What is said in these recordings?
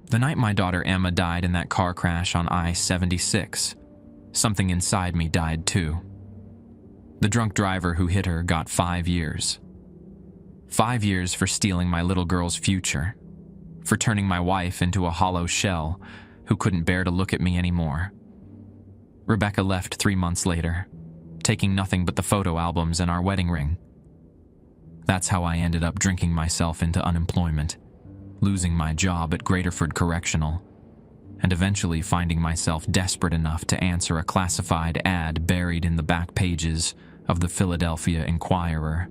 The night my daughter Emma died in that car crash on I-76, something inside me died too. The drunk driver who hit her got 5 years. 5 years for stealing my little girl's future, for turning my wife into a hollow shell who couldn't bear to look at me anymore. Rebecca left 3 months later, taking nothing but the photo albums and our wedding ring. That's how I ended up drinking myself into unemployment, losing my job at Graterford Correctional, and eventually finding myself desperate enough to answer a classified ad buried in the back pages of the Philadelphia Inquirer.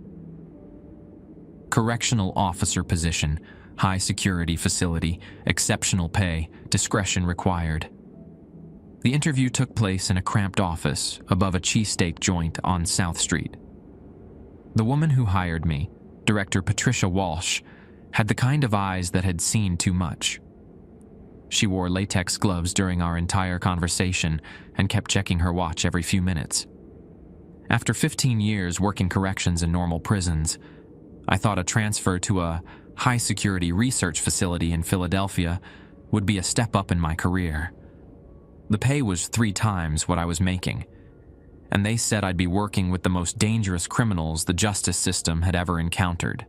Correctional officer position, high security facility, exceptional pay, discretion required. The interview took place in a cramped office above a cheesesteak joint on South Street. The woman who hired me, Director Patricia Walsh, had the kind of eyes that had seen too much. She wore latex gloves during our entire conversation and kept checking her watch every few minutes. After 15 years working corrections in normal prisons, I thought a transfer to a high-security research facility in Philadelphia would be a step up in my career. The pay was 3 times what I was making, and they said I'd be working with the most dangerous criminals the justice system had ever encountered.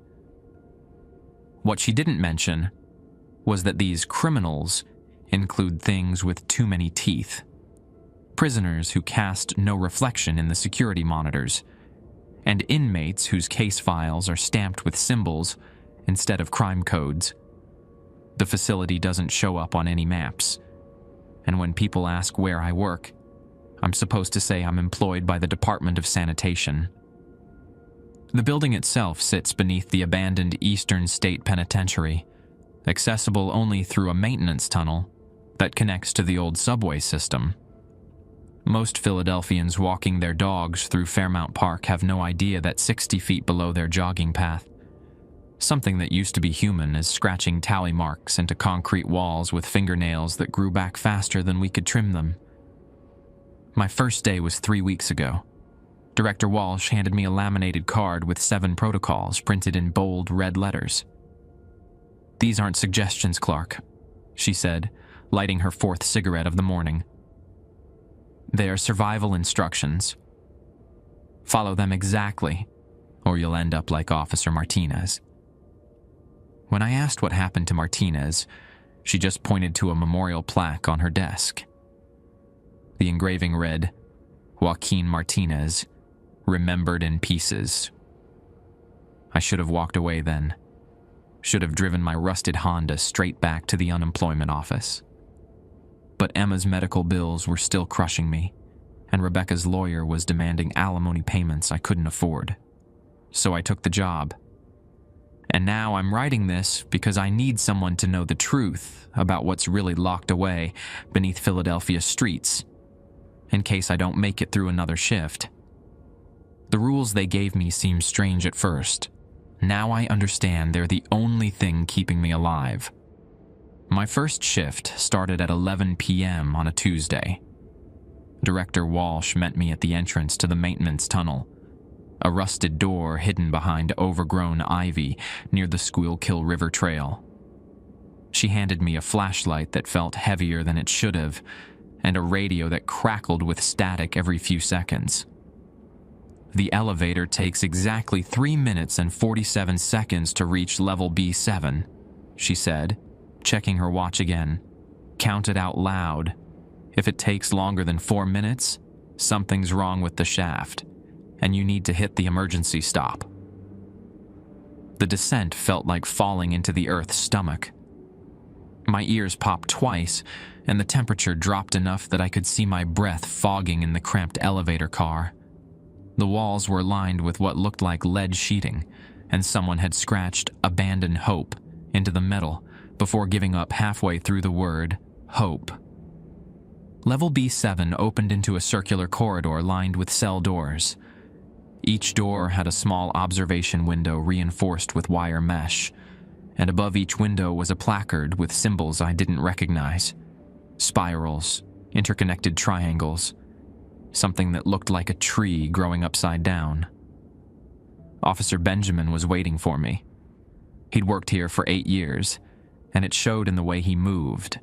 What she didn't mention was that these criminals include things with too many teeth. Prisoners who cast no reflection in the security monitors, and inmates whose case files are stamped with symbols instead of crime codes. The facility doesn't show up on any maps, and when people ask where I work, I'm supposed to say I'm employed by the Department of Sanitation. The building itself sits beneath the abandoned Eastern State Penitentiary, accessible only through a maintenance tunnel that connects to the old subway system. Most Philadelphians walking their dogs through Fairmount Park have no idea that 60 feet below their jogging path, something that used to be human is scratching tally marks into concrete walls with fingernails that grew back faster than we could trim them. My first day was 3 weeks ago. Director Walsh handed me a laminated card with 7 protocols printed in bold red letters. "These aren't suggestions, Clark," she said, lighting her 4th cigarette of the morning. "They are survival instructions. Follow them exactly, or you'll end up like Officer Martinez." When I asked what happened to Martinez, she just pointed to a memorial plaque on her desk. The engraving read, "Joaquin Martinez, remembered in pieces." I should have walked away then. Should have driven my rusted Honda straight back to the unemployment office. But Emma's medical bills were still crushing me, and Rebecca's lawyer was demanding alimony payments I couldn't afford. So I took the job. And now I'm writing this because I need someone to know the truth about what's really locked away beneath Philadelphia's streets, in case I don't make it through another shift. The rules they gave me seemed strange at first. Now I understand they're the only thing keeping me alive. My first shift started at 11 p.m. on a Tuesday. Director Walsh met me at the entrance to the maintenance tunnel, a rusted door hidden behind overgrown ivy near the Schuylkill River Trail. She handed me a flashlight that felt heavier than it should have, and a radio that crackled with static every few seconds. "The elevator takes exactly 3 minutes and 47 seconds to reach level B7, she said, checking her watch again. "Count it out loud. If it takes longer than 4 minutes, something's wrong with the shaft, and you need to hit the emergency stop." The descent felt like falling into the Earth's stomach. My ears popped twice, and the temperature dropped enough that I could see my breath fogging in the cramped elevator car. The walls were lined with what looked like lead sheeting, and someone had scratched "Abandon Hope" into the metal before giving up halfway through the word "hope." Level B7 opened into a circular corridor lined with cell doors. Each door had a small observation window reinforced with wire mesh, and above each window was a placard with symbols I didn't recognize. Spirals, interconnected triangles, something that looked like a tree growing upside down. Officer Benjamin was waiting for me. He'd worked here for 8 years, and it showed in the way he moved,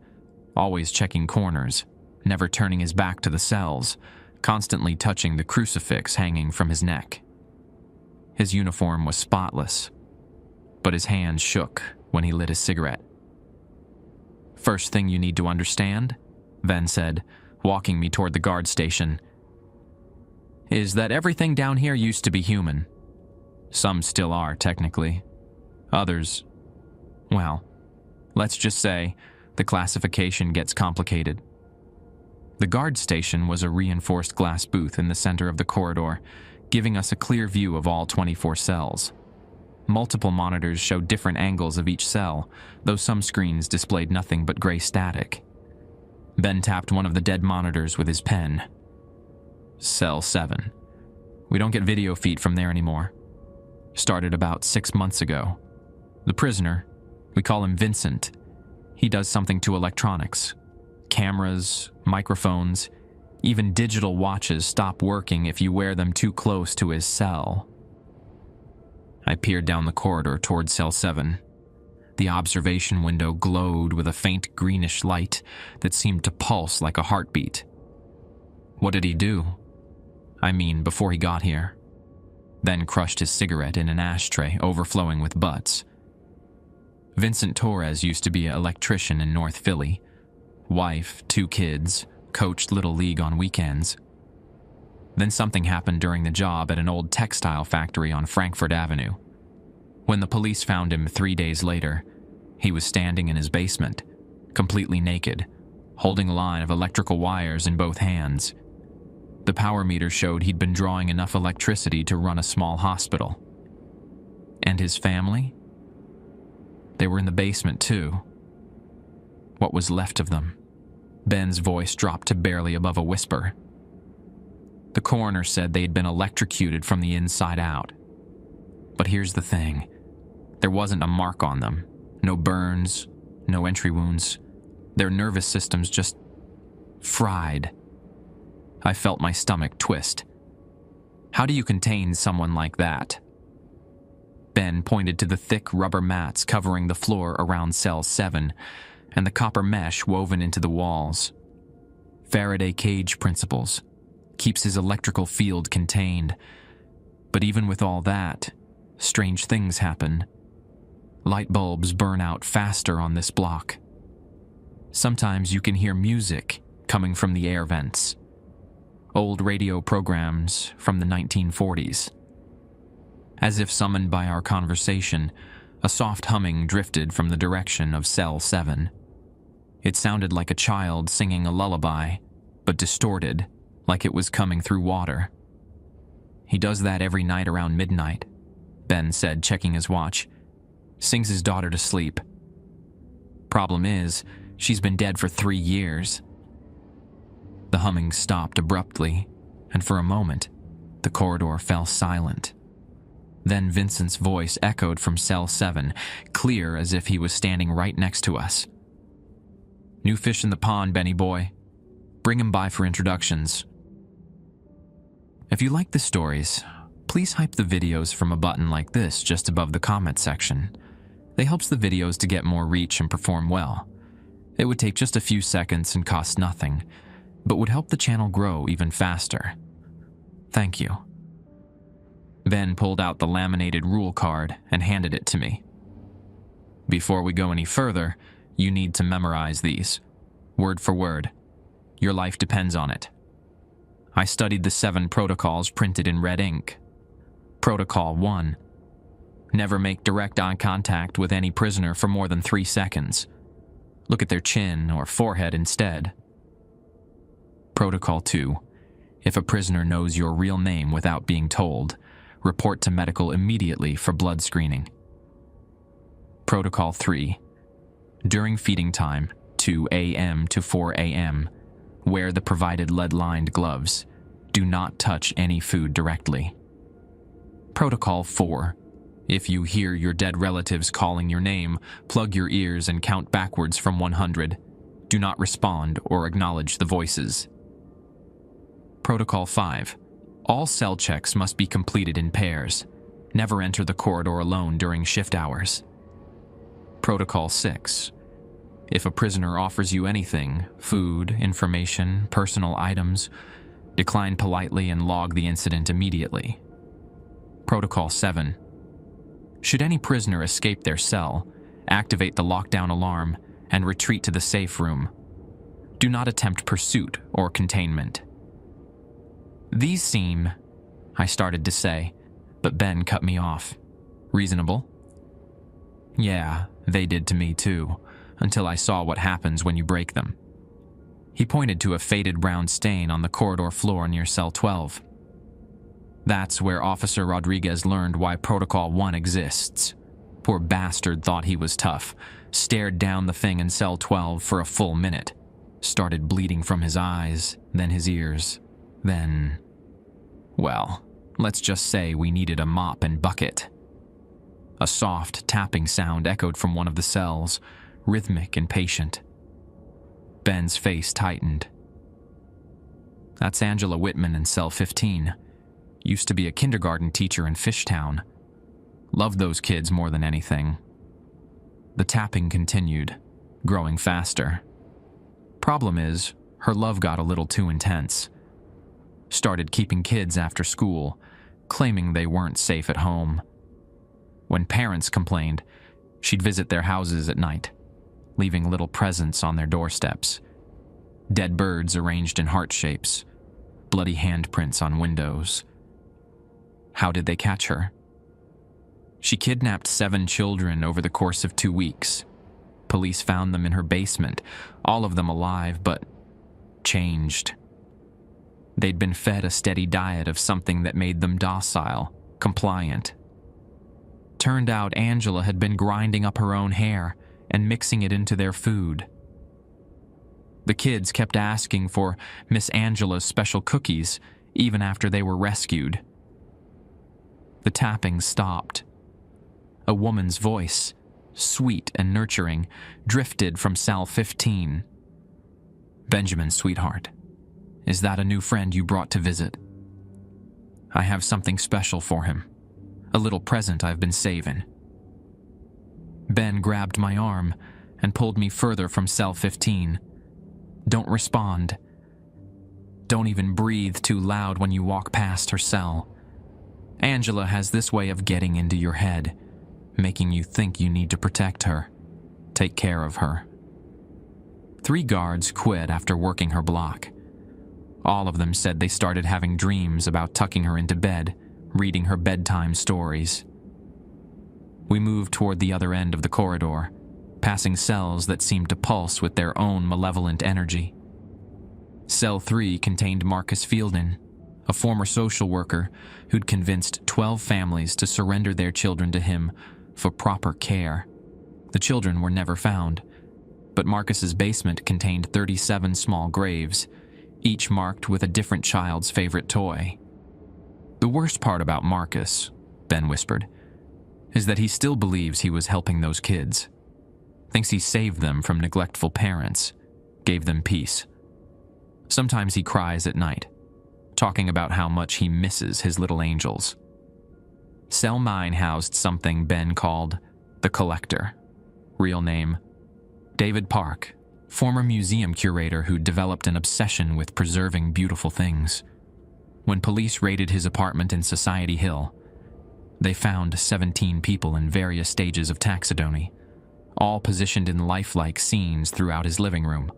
always checking corners, never turning his back to the cells, constantly touching the crucifix hanging from his neck. His uniform was spotless, but his hands shook when he lit his cigarette. "First thing you need to understand," Ven said, walking me toward the guard station, "is that everything down here used to be human. Some still are, technically. Others, well, let's just say the classification gets complicated." The guard station was a reinforced glass booth in the center of the corridor, giving us a clear view of all 24 cells. Multiple monitors showed different angles of each cell, though some screens displayed nothing but gray static. Ben tapped one of the dead monitors with his pen. "Cell 7. We don't get video feed from there anymore. Started about 6 months ago. The prisoner, we call him Vincent. He does something to electronics. Cameras, microphones, even digital watches stop working if you wear them too close to his cell." I peered down the corridor toward Cell 7. The observation window glowed with a faint greenish light that seemed to pulse like a heartbeat. "What did he do? I mean, before he got here?" Then crushed his cigarette in an ashtray overflowing with butts. "Vincent Torres used to be an electrician in North Philly. Wife, 2 kids, coached Little League on weekends. Then something happened during the job at an old textile factory on Frankfurt Avenue. When the police found him 3 days later, he was standing in his basement, completely naked, holding a line of electrical wires in both hands. The power meter showed he'd been drawing enough electricity to run a small hospital. And his family? They were in the basement too. What was left of them?" Ben's voice dropped to barely above a whisper. "The coroner said they'd been electrocuted from the inside out. But here's the thing. There wasn't a mark on them. No burns, no entry wounds. Their nervous systems just fried." I felt my stomach twist. "How do you contain someone like that?" Ben pointed to the thick rubber mats covering the floor around Cell 7 and the copper mesh woven into the walls. "Faraday cage principles. Keeps his electrical field contained. But even with all that, strange things happen. Light bulbs burn out faster on this block. Sometimes you can hear music coming from the air vents. Old radio programs from the 1940s. As if summoned by our conversation, a soft humming drifted from the direction of Cell 7. It sounded like a child singing a lullaby, but distorted, like it was coming through water. He does that every night around midnight," Ben said, checking his watch. "Sings his daughter to sleep. Problem is, she's been dead for 3 years." The humming stopped abruptly, and for a moment, the corridor fell silent. Then Vincent's voice echoed from Cell 7, clear as if he was standing right next to us. "New fish in the pond, Benny boy. Bring him by for introductions." If you like the stories, please hype the videos from a button like this just above the comment section. It helps the videos to get more reach and perform well. It would take just a few seconds and cost nothing, but would help the channel grow even faster. Thank you. Ben pulled out the laminated rule card and handed it to me. "Before we go any further, you need to memorize these, word for word. Your life depends on it." I studied the 7 protocols printed in red ink. Protocol 1. Never make direct eye contact with any prisoner for more than 3 seconds. Look at their chin or forehead instead. Protocol 2. If a prisoner knows your real name without being told, report to medical immediately for blood screening. Protocol 3. During feeding time, 2 a.m. to 4 a.m., wear the provided lead-lined gloves. Do not touch any food directly. Protocol 4. If you hear your dead relatives calling your name, plug your ears and count backwards from 100. Do not respond or acknowledge the voices. Protocol 5. All cell checks must be completed in pairs. Never enter the corridor alone during shift hours. Protocol 6. If a prisoner offers you anything, food, information, personal items, decline politely and log the incident immediately. Protocol 7. Should any prisoner escape their cell, activate the lockdown alarm and retreat to the safe room. Do not attempt pursuit or containment. These seem, I started to say, but Ben cut me off. Reasonable? Yeah, they did to me too, until I saw what happens when you break them. He pointed to a faded brown stain on the corridor floor near cell 12. That's where Officer Rodriguez learned why Protocol 1 exists. Poor bastard thought he was tough, stared down the thing in cell 12 for a full minute, started bleeding from his eyes, then his ears, then... well, let's just say we needed a mop and bucket. A soft tapping sound echoed from one of the cells, rhythmic and patient. Ben's face tightened. That's Angela Whitman in cell 15. Used to be a kindergarten teacher in Fishtown. Loved those kids more than anything. The tapping continued, growing faster. Problem is, her love got a little too intense. Started keeping kids after school, claiming they weren't safe at home. When parents complained, she'd visit their houses at night, leaving little presents on their doorsteps. Dead birds arranged in heart shapes, bloody handprints on windows. How did they catch her? She kidnapped 7 children over the course of 2 weeks. Police found them in her basement, all of them alive, but changed. They'd been fed a steady diet of something that made them docile, compliant. Turned out Angela had been grinding up her own hair and mixing it into their food. The kids kept asking for Miss Angela's special cookies even after they were rescued. The tapping stopped. A woman's voice, sweet and nurturing, drifted from cell 15. Benjamin, sweetheart, is that a new friend you brought to visit? I have something special for him. A little present I've been saving. Ben grabbed my arm and pulled me further from cell 15. Don't respond. Don't even breathe too loud when you walk past her cell. Angela has this way of getting into your head, making you think you need to protect her, take care of her. 3 guards quit after working her block. All of them said they started having dreams about tucking her into bed, reading her bedtime stories. We moved toward the other end of the corridor, passing cells that seemed to pulse with their own malevolent energy. Cell 3 contained Marcus Fielden, a former social worker who'd convinced 12 families to surrender their children to him for proper care. The children were never found, but Marcus's basement contained 37 small graves, each marked with a different child's favorite toy. The worst part about Marcus, Ben whispered, is that he still believes he was helping those kids. Thinks he saved them from neglectful parents, gave them peace. Sometimes he cries at night, talking about how much he misses his little angels. Cell 9 housed something Ben called the Collector. Real name, David Park, former museum curator who developed an obsession with preserving beautiful things. When police raided his apartment in Society Hill, they found 17 people in various stages of taxidermy, all positioned in lifelike scenes throughout his living room.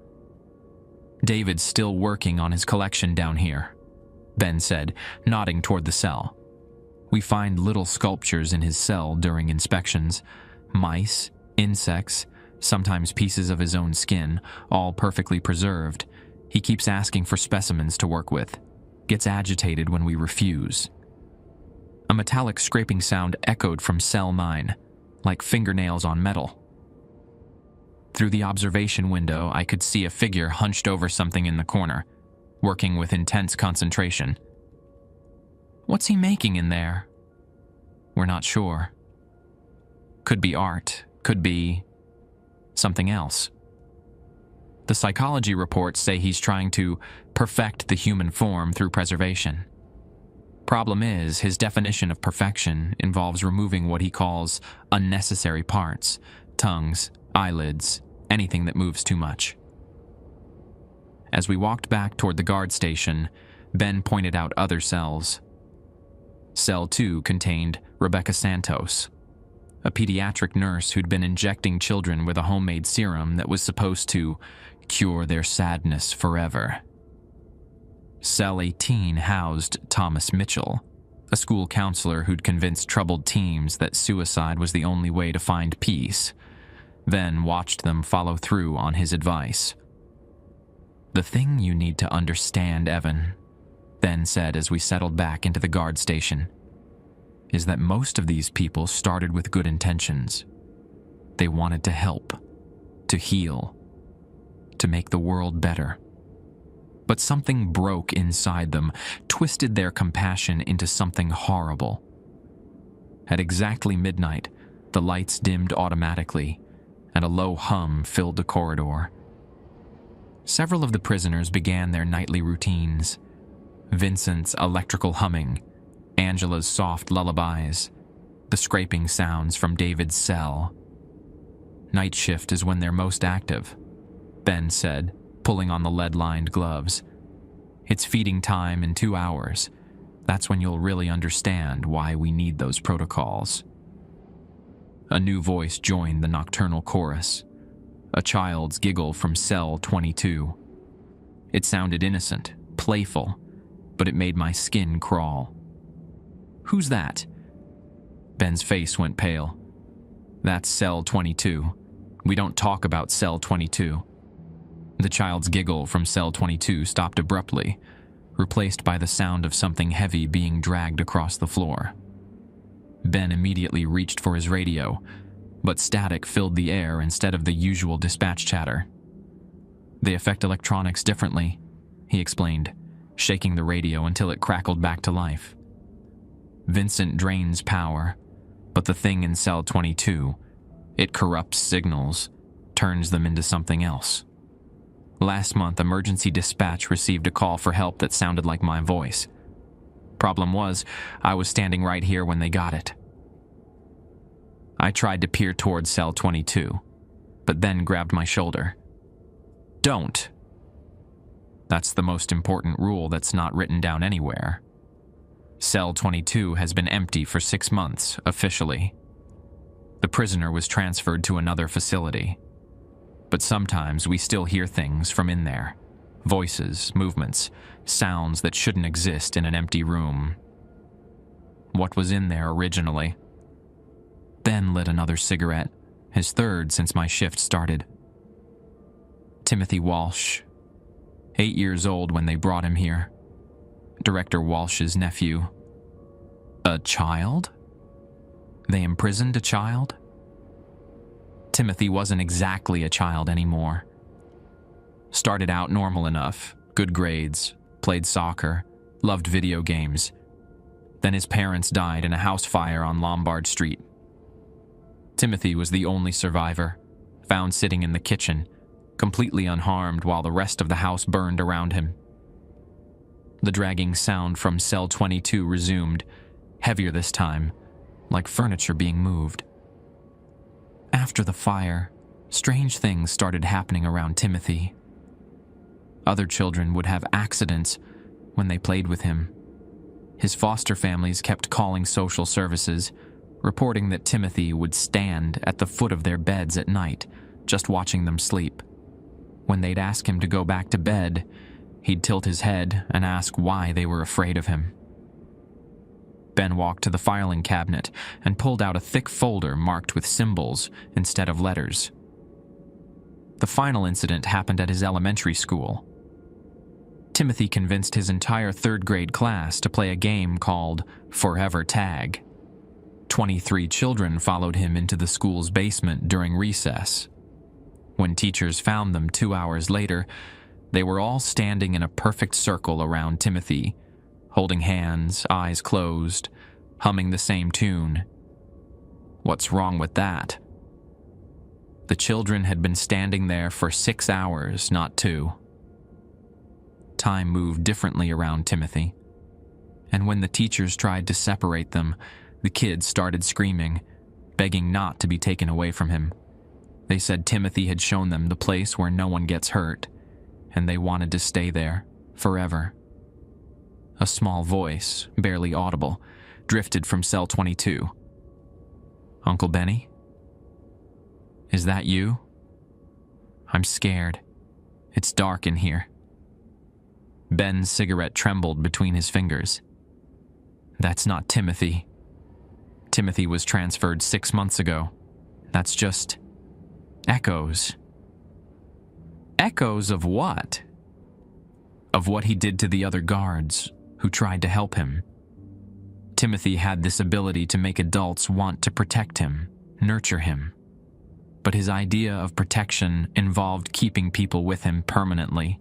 David's still working on his collection down here, Ben said, nodding toward the cell. We find little sculptures in his cell during inspections, mice, insects, sometimes pieces of his own skin, all perfectly preserved. He keeps asking for specimens to work with, gets agitated when we refuse. A metallic scraping sound echoed from cell 9, like fingernails on metal. Through the observation window, I could see a figure hunched over something in the corner, working with intense concentration. What's he making in there? We're not sure. Could be art, could be something else. The psychology reports say he's trying to perfect the human form through preservation. Problem is, his definition of perfection involves removing what he calls unnecessary parts, tongues, eyelids, anything that moves too much. As we walked back toward the guard station, Ben pointed out other cells. Cell 2 contained Rebecca Santos, a pediatric nurse who'd been injecting children with a homemade serum that was supposed to cure their sadness forever. Cell 18 housed Thomas Mitchell, a school counselor who'd convinced troubled teens that suicide was the only way to find peace, then watched them follow through on his advice. "The thing you need to understand, Evan," Ben said as we settled back into the guard station, "is that most of these people started with good intentions. They wanted to help, to heal, to make the world better. But something broke inside them, twisted their compassion into something horrible. At exactly midnight, the lights dimmed automatically, and a low hum filled the corridor. Several of the prisoners began their nightly routines. Vincent's electrical humming, Angela's soft lullabies, the scraping sounds from David's cell. "Night shift is when they're most active," Ben said, pulling on the lead-lined gloves. "It's feeding time in 2 hours. That's when you'll really understand why we need those protocols." A new voice joined the nocturnal chorus, a child's giggle from cell 22. It sounded innocent, playful, but it made my skin crawl. "Who's that?" Ben's face went pale. "That's cell 22. We don't talk about cell 22. The child's giggle from cell 22 stopped abruptly, replaced by the sound of something heavy being dragged across the floor. Ben immediately reached for his radio, but static filled the air instead of the usual dispatch chatter. "They affect electronics differently," he explained, shaking the radio until it crackled back to life. "Vincent drains power, but the thing in cell 22, it corrupts signals, turns them into something else. Last month, emergency dispatch received a call for help that sounded like my voice. Problem was, I was standing right here when they got it. I tried to peer toward cell 22, but then grabbed my shoulder. Don't. That's the most important rule that's not written down anywhere. Cell 22 has been empty for 6 months, officially. The prisoner was transferred to another facility. But sometimes we still hear things from in there. Voices, movements, sounds that shouldn't exist in an empty room. What was in there originally? Ben lit another cigarette, his third since my shift started. Timothy Walsh, 8 years old when they brought him here. Director Walsh's nephew. A child? They imprisoned a child? Timothy wasn't exactly a child anymore. Started out normal enough, good grades, played soccer, loved video games. Then his parents died in a house fire on Lombard Street. Timothy was the only survivor, found sitting in the kitchen, completely unharmed while the rest of the house burned around him. The dragging sound from cell 22 resumed, heavier this time, like furniture being moved. After the fire, strange things started happening around Timothy. Other children would have accidents when they played with him. His foster families kept calling social services, reporting that Timothy would stand at the foot of their beds at night, just watching them sleep. When they'd ask him to go back to bed, he'd tilt his head and ask why they were afraid of him. Ben walked to the filing cabinet and pulled out a thick folder marked with symbols instead of letters. The final incident happened at his elementary school. Timothy convinced his entire third-grade class to play a game called Forever Tag. 23 children followed him into the school's basement during recess. When teachers found them 2 hours later, they were all standing in a perfect circle around Timothy, holding hands, eyes closed, humming the same tune. What's wrong with that? The children had been standing there for 6 hours, not 2. Time moved differently around Timothy, and when the teachers tried to separate them, the kids started screaming, begging not to be taken away from him. They said Timothy had shown them the place where no one gets hurt, and they wanted to stay there forever. A small voice, barely audible, drifted from cell 22. "Uncle Benny? Is that you? I'm scared. It's dark in here." Ben's cigarette trembled between his fingers. "That's not Timothy. Timothy was transferred 6 months ago. That's just echoes." "Echoes of what?" "Of what he did to the other guards who tried to help him. Timothy had this ability to make adults want to protect him, nurture him. But his idea of protection involved keeping people with him permanently.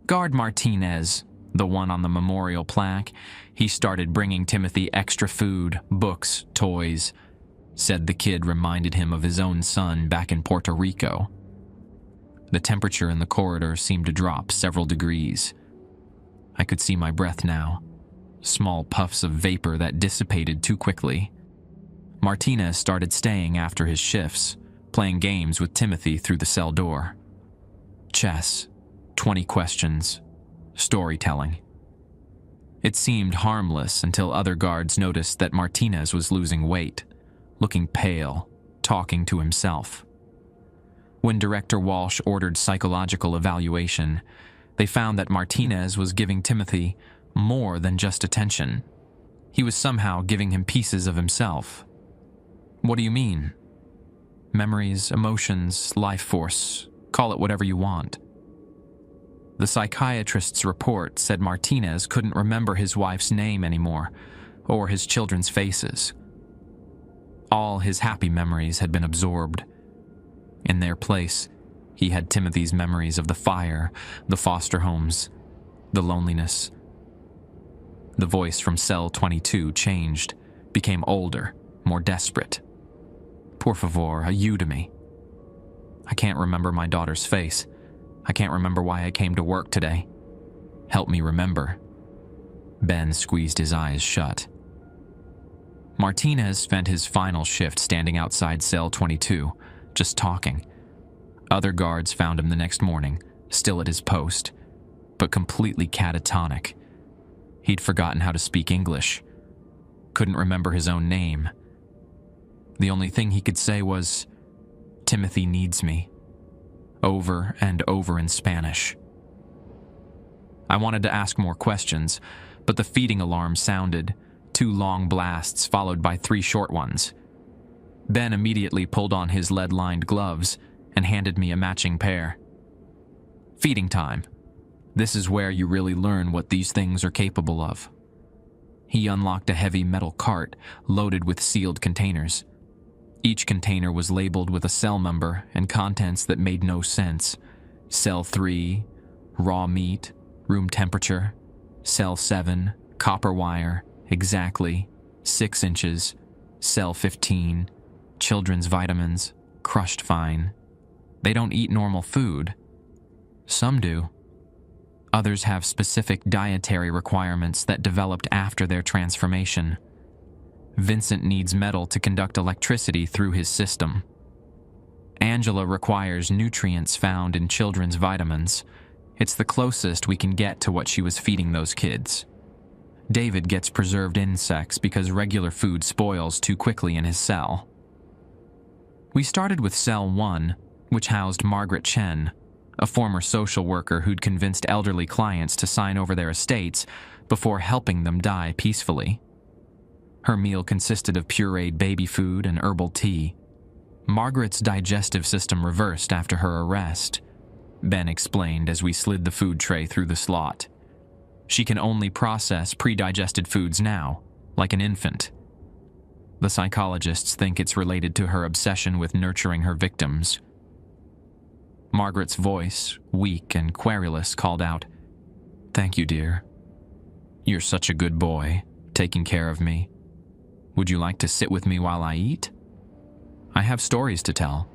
Guard Martinez, the one on the memorial plaque, he started bringing Timothy extra food, books, toys. Said the kid reminded him of his own son back in Puerto Rico." The temperature in the corridor seemed to drop several degrees. I could see my breath now, small puffs of vapor that dissipated too quickly. Martinez started staying after his shifts, playing games with Timothy through the cell door. Chess, 20 questions, storytelling. It seemed harmless until other guards noticed that Martinez was losing weight, looking pale, talking to himself. When Director Walsh ordered psychological evaluation, they found that Martinez was giving Timothy more than just attention. He was somehow giving him pieces of himself. "What do you mean?" "Memories, emotions, life force, call it whatever you want." The psychiatrist's report said Martinez couldn't remember his wife's name anymore, or his children's faces. All his happy memories had been absorbed. In their place, he had Timothy's memories of the fire, the foster homes, the loneliness. The voice from cell 22 changed, became older, more desperate. "Por favor, ayúdame. I can't remember my daughter's face. I can't remember why I came to work today. Help me remember." Ben squeezed his eyes shut. Martinez spent his final shift standing outside cell 22, just talking. Other guards found him the next morning, still at his post, but completely catatonic. He'd forgotten how to speak English. Couldn't remember his own name. The only thing he could say was, "Timothy needs me," over and over in Spanish. I wanted to ask more questions, but the feeding alarm sounded, 2 long blasts followed by 3 short ones. Ben immediately pulled on his lead-lined gloves and handed me a matching pair. "Feeding time. This is where you really learn what these things are capable of." He unlocked a heavy metal cart loaded with sealed containers. Each container was labeled with a cell number and contents that made no sense. Cell 3, raw meat, room temperature. Cell 7, copper wire, exactly, 6 inches. Cell 15, children's vitamins, crushed fine. They don't eat normal food. Some do. Others have specific dietary requirements that developed after their transformation. Vincent needs metal to conduct electricity through his system. Angela requires nutrients found in children's vitamins. It's the closest we can get to what she was feeding those kids. David gets preserved insects because regular food spoils too quickly in his cell. We started with cell 1, which housed Margaret Chen, a former social worker who'd convinced elderly clients to sign over their estates before helping them die peacefully. Her meal consisted of pureed baby food and herbal tea. Margaret's digestive system reversed after her arrest, Ben explained as we slid the food tray through the slot. She can only process pre-digested foods now, like an infant. The psychologists think it's related to her obsession with nurturing her victims. Margaret's voice, weak and querulous, called out, "Thank you, dear. You're such a good boy, taking care of me. Would you like to sit with me while I eat? I have stories to tell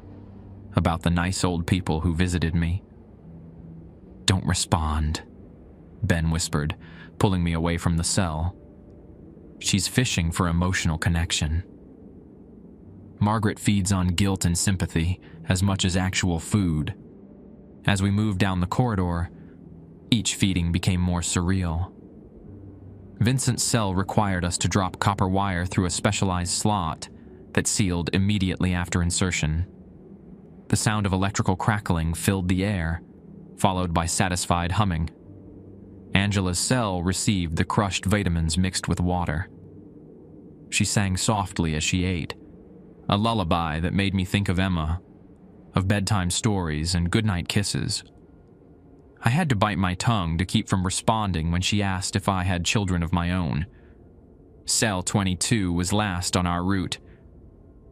about the nice old people who visited me." "Don't respond," Ben whispered, pulling me away from the cell. "She's fishing for emotional connection." Margaret feeds on guilt and sympathy as much as actual food. As we moved down the corridor, each feeding became more surreal. Vincent's cell required us to drop copper wire through a specialized slot that sealed immediately after insertion. The sound of electrical crackling filled the air, followed by satisfied humming. Angela's cell received the crushed vitamins mixed with water. She sang softly as she ate, a lullaby that made me think of Emma, of bedtime stories and goodnight kisses. I had to bite my tongue to keep from responding when she asked if I had children of my own. Cell 22 was last on our route.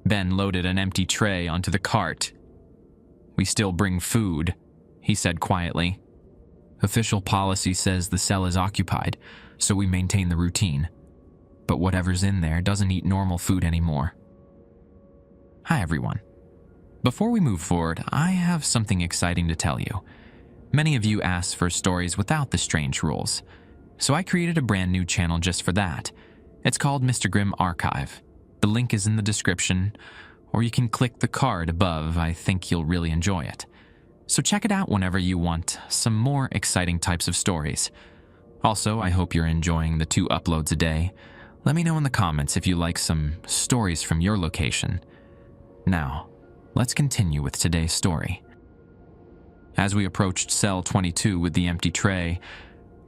Ben loaded an empty tray onto the cart. "We still bring food," he said quietly. "Official policy says the cell is occupied, so we maintain the routine. But whatever's in there doesn't eat normal food anymore." Hi everyone. Before we move forward, I have something exciting to tell you. Many of you asked for stories without the strange rules, so I created a brand new channel just for that. It's called Mr. Grimm Archive. The link is in the description, or you can click the card above. I think you'll really enjoy it. So check it out whenever you want some more exciting types of stories. Also, I hope you're enjoying the 2 uploads a day. Let me know in the comments if you like some stories from your location. Now, let's continue with today's story. As we approached cell 22 with the empty tray,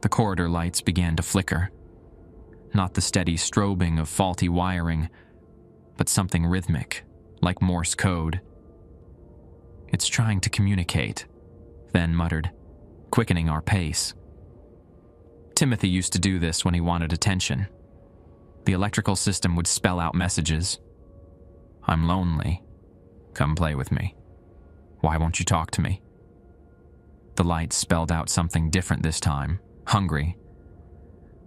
the corridor lights began to flicker. Not the steady strobing of faulty wiring, but something rhythmic, like Morse code. "It's trying to communicate," Ben muttered, quickening our pace. Timothy used to do this when he wanted attention. The electrical system would spell out messages. "I'm lonely. Come play with me. Why won't you talk to me?" The lights spelled out something different this time. Hungry.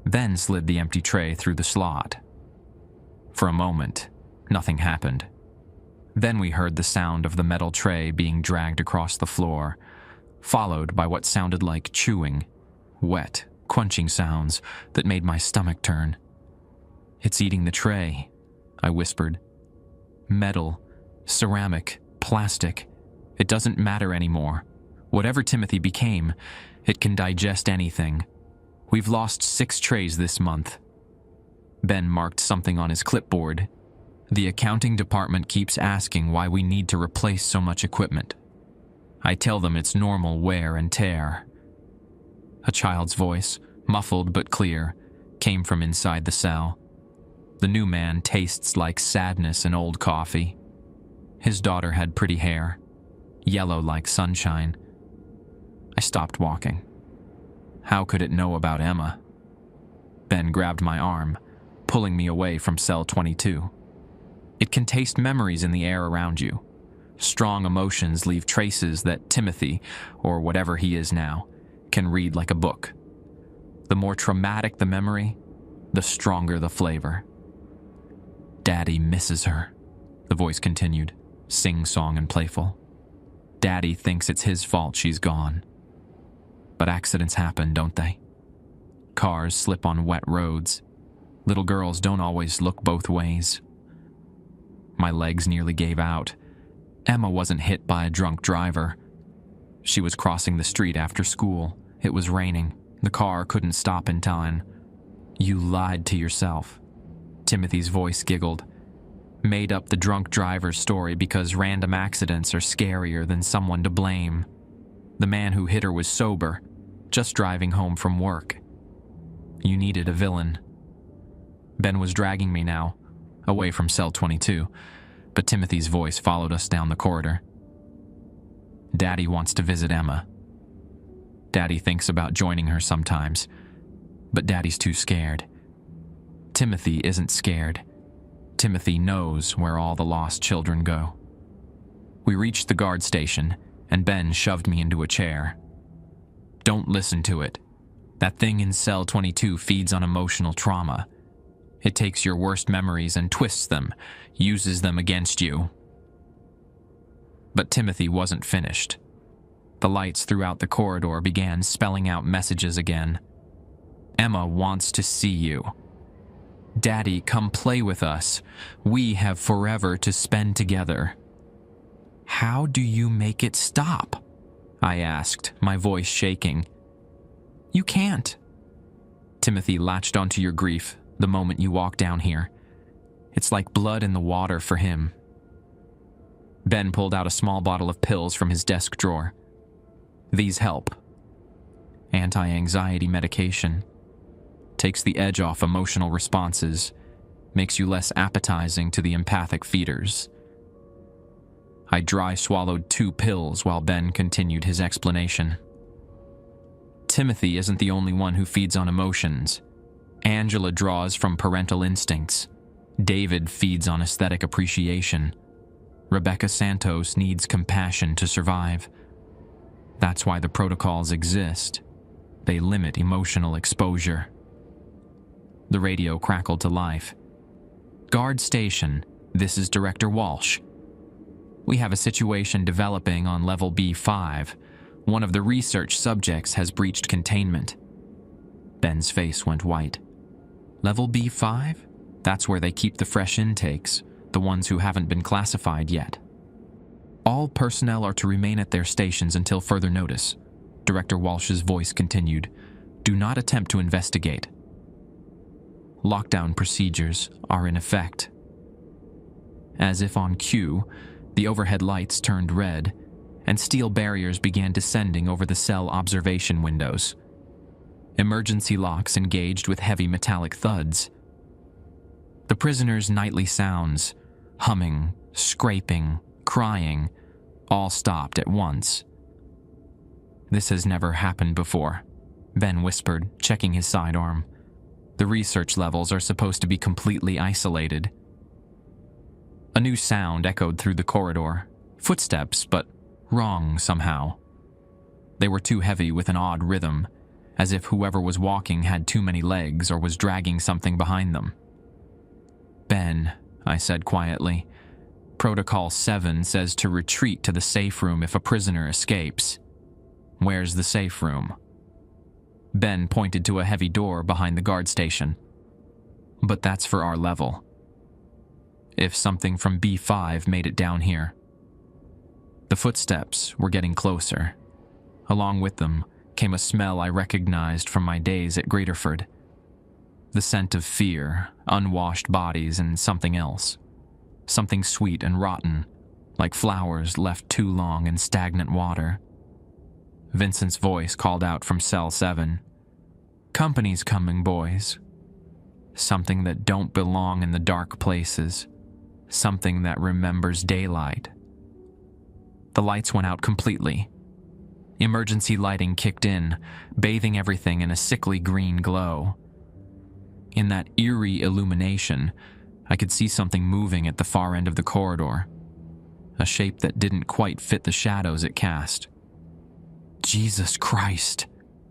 Ben slid the empty tray through the slot. For a moment, nothing happened. Then we heard the sound of the metal tray being dragged across the floor, followed by what sounded like chewing, wet, crunching sounds that made my stomach turn. "It's eating the tray," I whispered. "Metal, ceramic, plastic. It doesn't matter anymore. Whatever Timothy became, it can digest anything. We've lost 6 trays this month." Ben marked something on his clipboard. "The accounting department keeps asking why we need to replace so much equipment. I tell them it's normal wear and tear." A child's voice, muffled but clear, came from inside the cell. The new man tastes like sadness and old coffee. His daughter had pretty hair, yellow like sunshine. I stopped walking. How could it know about Emma? Ben grabbed my arm, pulling me away from cell 22. "It can taste memories in the air around you. Strong emotions leave traces that Timothy, or whatever he is now, can read like a book. The more traumatic the memory, the stronger the flavor." "Daddy misses her," the voice continued, sing-song and playful. "Daddy thinks it's his fault she's gone. But accidents happen, don't they? Cars slip on wet roads. Little girls don't always look both ways." My legs nearly gave out. Emma wasn't hit by a drunk driver. She was crossing the street after school. It was raining. The car couldn't stop in time. "You lied to yourself." Timothy's voice giggled. "Made up the drunk driver's story because random accidents are scarier than someone to blame. The man who hit her was sober, just driving home from work. You needed a villain." Ben was dragging me now, away from cell 22, but Timothy's voice followed us down the corridor. "Daddy wants to visit Emma. Daddy thinks about joining her sometimes, but Daddy's too scared. Timothy isn't scared. Timothy knows where all the lost children go." We reached the guard station, and Ben shoved me into a chair. "Don't listen to it. That thing in cell 22 feeds on emotional trauma. It takes your worst memories and twists them, uses them against you." But Timothy wasn't finished. The lights throughout the corridor began spelling out messages again. "Emma wants to see you." Daddy, come play with us. We have forever to spend together." "How do you make it stop?" I asked, my voice shaking. "You can't." "Timothy latched onto your grief the moment you walked down here. It's like blood in the water for him." Ben pulled out a small bottle of pills from his desk drawer. "These help. Anti-anxiety medication. Takes the edge off emotional responses, makes you less appetizing to the empathic feeders." I dry swallowed 2 pills while Ben continued his explanation. "Timothy isn't the only one who feeds on emotions. Angela draws from parental instincts. David feeds on aesthetic appreciation. Rebecca Santos needs compassion to survive. That's why the protocols exist. They limit emotional exposure." The radio crackled to life. "Guard station, this is Director Walsh. We have a situation developing on level B5. One of the research subjects has breached containment." Ben's face went white. "Level B5? That's where they keep the fresh intakes, the ones who haven't been classified yet. All personnel are to remain at their stations until further notice." Director Walsh's voice continued. "Do not attempt to investigate. Lockdown procedures are in effect." As if on cue, the overhead lights turned red, and steel barriers began descending over the cell observation windows. Emergency locks engaged with heavy metallic thuds. The prisoners' nightly sounds, humming, scraping, crying, all stopped at once. "This has never happened before," Ben whispered, checking his sidearm. "The research levels are supposed to be completely isolated." A new sound echoed through the corridor. Footsteps, but wrong somehow. They were too heavy with an odd rhythm, as if whoever was walking had too many legs or was dragging something behind them. "Ben," I said quietly, "Protocol 7 says to retreat to the safe room if a prisoner escapes. Where's the safe room?" Ben pointed to a heavy door behind the guard station. "But that's for our level. If something from B5 made it down here." The footsteps were getting closer. Along with them came a smell I recognized from my days at Greaterford. The scent of fear, unwashed bodies, and something else. Something sweet and rotten, like flowers left too long in stagnant water. Vincent's voice called out from cell 7. "Company's coming, boys. Something that don't belong in the dark places. Something that remembers daylight." The lights went out completely. Emergency lighting kicked in, bathing everything in a sickly green glow. In that eerie illumination, I could see something moving at the far end of the corridor, a shape that didn't quite fit the shadows it cast. "Jesus Christ,"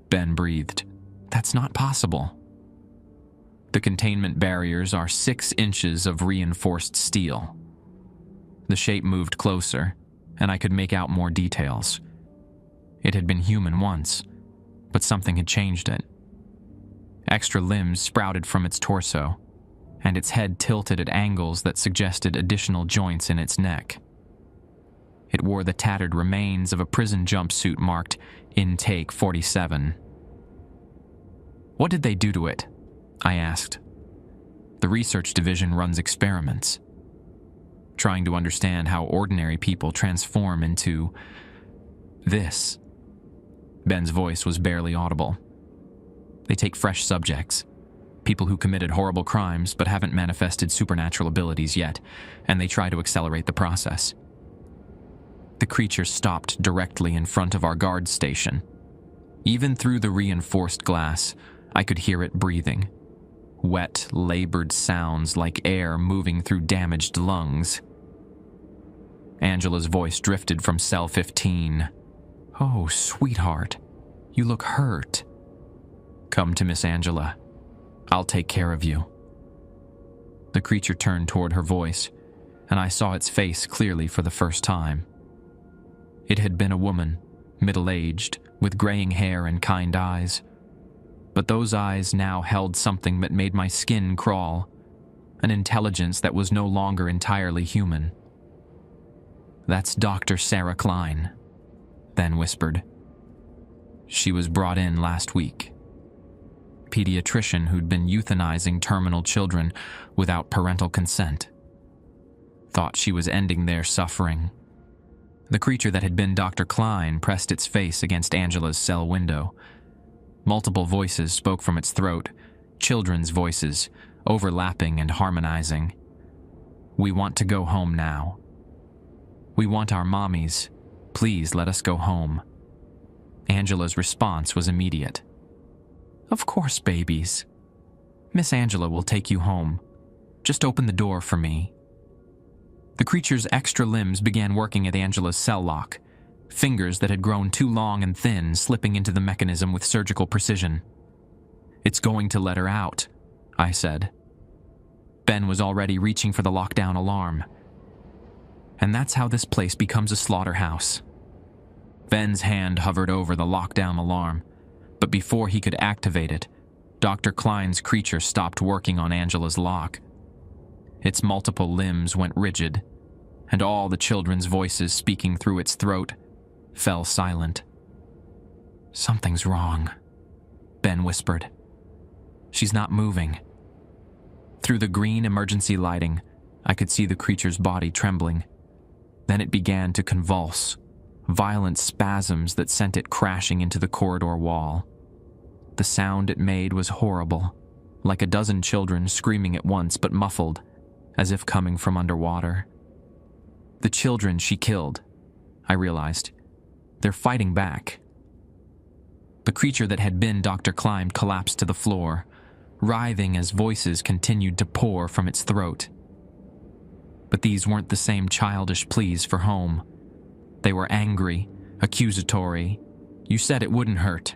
Ben breathed. "That's not possible." The containment barriers are 6 inches of reinforced steel. The shape moved closer, and I could make out more details. It had been human once, but something had changed it. Extra limbs sprouted from its torso, and its head tilted at angles that suggested additional joints in its neck. It wore the tattered remains of a prison jumpsuit marked Intake 47. "What did they do to it?" I asked. "The research division runs experiments, trying to understand how ordinary people transform into this." Ben's voice was barely audible. "They take fresh subjects, people who committed horrible crimes but haven't manifested supernatural abilities yet, and they try to accelerate the process." The creature stopped directly in front of our guard station. Even through the reinforced glass, I could hear it breathing. Wet, labored sounds like air moving through damaged lungs. Angela's voice drifted from cell 15. "Oh, sweetheart, you look hurt. Come to Miss Angela. I'll take care of you." The creature turned toward her voice, and I saw its face clearly for the first time. It had been a woman, middle-aged, with graying hair and kind eyes. But those eyes now held something that made my skin crawl. an intelligence that was no longer entirely human. "That's Dr. Sarah Klein," Ben whispered. "She was brought in last week. Pediatrician who'd been euthanizing terminal children without parental consent. Thought she was ending their suffering." The creature that had been Dr. Klein pressed its face against Angela's cell window. Multiple voices spoke from its throat, children's voices, overlapping and harmonizing. "We want to go home now. We want our mommies. Please let us go home." Angela's response was immediate. "Of course, babies. Miss Angela will take you home. Just open the door for me." The creature's extra limbs began working at Angela's cell lock, fingers that had grown too long and thin slipping into the mechanism with surgical precision. "It's going to let her out," I said. Ben was already reaching for the lockdown alarm. And that's how this place becomes a slaughterhouse. Ben's hand hovered over the lockdown alarm, but before he could activate it, Dr. Klein's creature stopped working on Angela's lock. Its multiple limbs went rigid, and all the children's voices speaking through its throat fell silent. "Something's wrong," Ben whispered. "She's not moving." Through the green emergency lighting, I could see the creature's body trembling. Then it began to convulse, violent spasms that sent it crashing into the corridor wall. The sound it made was horrible, like a dozen children screaming at once but muffled, as if coming from underwater. The children she killed, I realized. They're fighting back. The creature that had been Dr. Klein collapsed to the floor, writhing as voices continued to pour from its throat. But these weren't the same childish pleas for home. They were angry, accusatory. "You said it wouldn't hurt.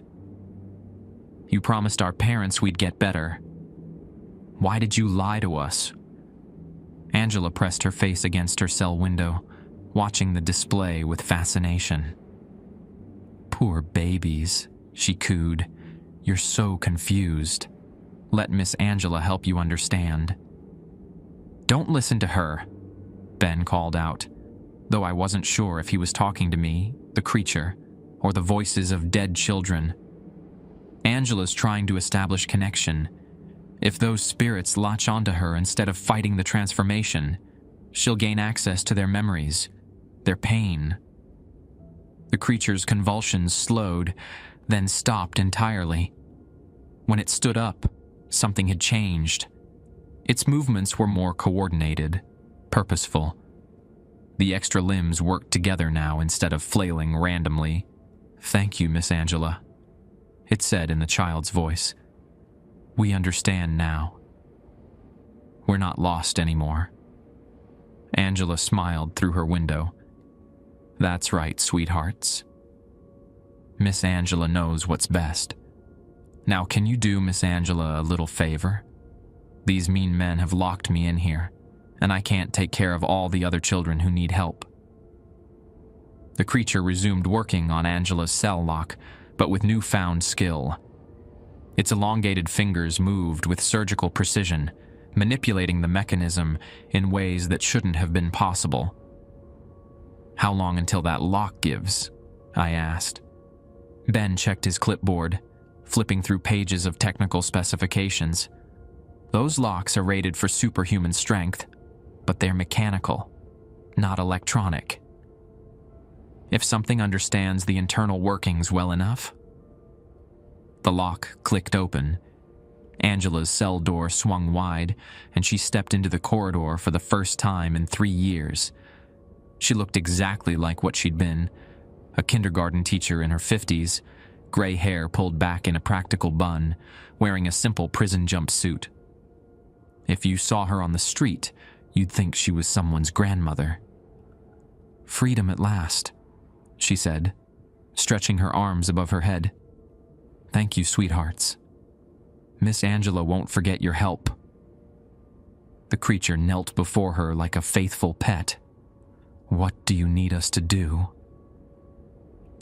You promised our parents we'd get better. Why did you lie to us?" Angela pressed her face against her cell window, watching the display with fascination. "Poor babies," she cooed. "You're so confused. Let Miss Angela help you understand." "Don't listen to her," Ben called out, though I wasn't sure if he was talking to me, the creature, or the voices of dead children. "Angela's trying to establish connection. If those spirits latch onto her instead of fighting the transformation, she'll gain access to their memories, their pain." The creature's convulsions slowed, then stopped entirely. When it stood up, something had changed. Its movements were more coordinated, purposeful. The extra limbs worked together now instead of flailing randomly. "Thank you, Miss Angela," it said in the child's voice. "We understand now. We're not lost anymore." Angela smiled through her window. "That's right, sweethearts. Miss Angela knows what's best. Now can you do Miss Angela a little favor? These mean men have locked me in here, and I can't take care of all the other children who need help." The creature resumed working on Angela's cell lock, but with newfound skill. Its elongated fingers moved with surgical precision, manipulating the mechanism in ways that shouldn't have been possible. "How long until that lock gives?" I asked. Ben checked his clipboard, flipping through pages of technical specifications. "Those locks are rated for superhuman strength, but they're mechanical, not electronic. If something understands the internal workings well enough." The lock clicked open. Angela's cell door swung wide, and she stepped into the corridor for the first time in 3 years. She looked exactly like what she'd been, a kindergarten teacher in her 50s, gray hair pulled back in a practical bun, wearing a simple prison jumpsuit. If you saw her on the street, you'd think she was someone's grandmother. "Freedom at last," she said, stretching her arms above her head. "Thank you, sweethearts. Miss Angela won't forget your help." The creature knelt before her like a faithful pet. "What do you need us to do?"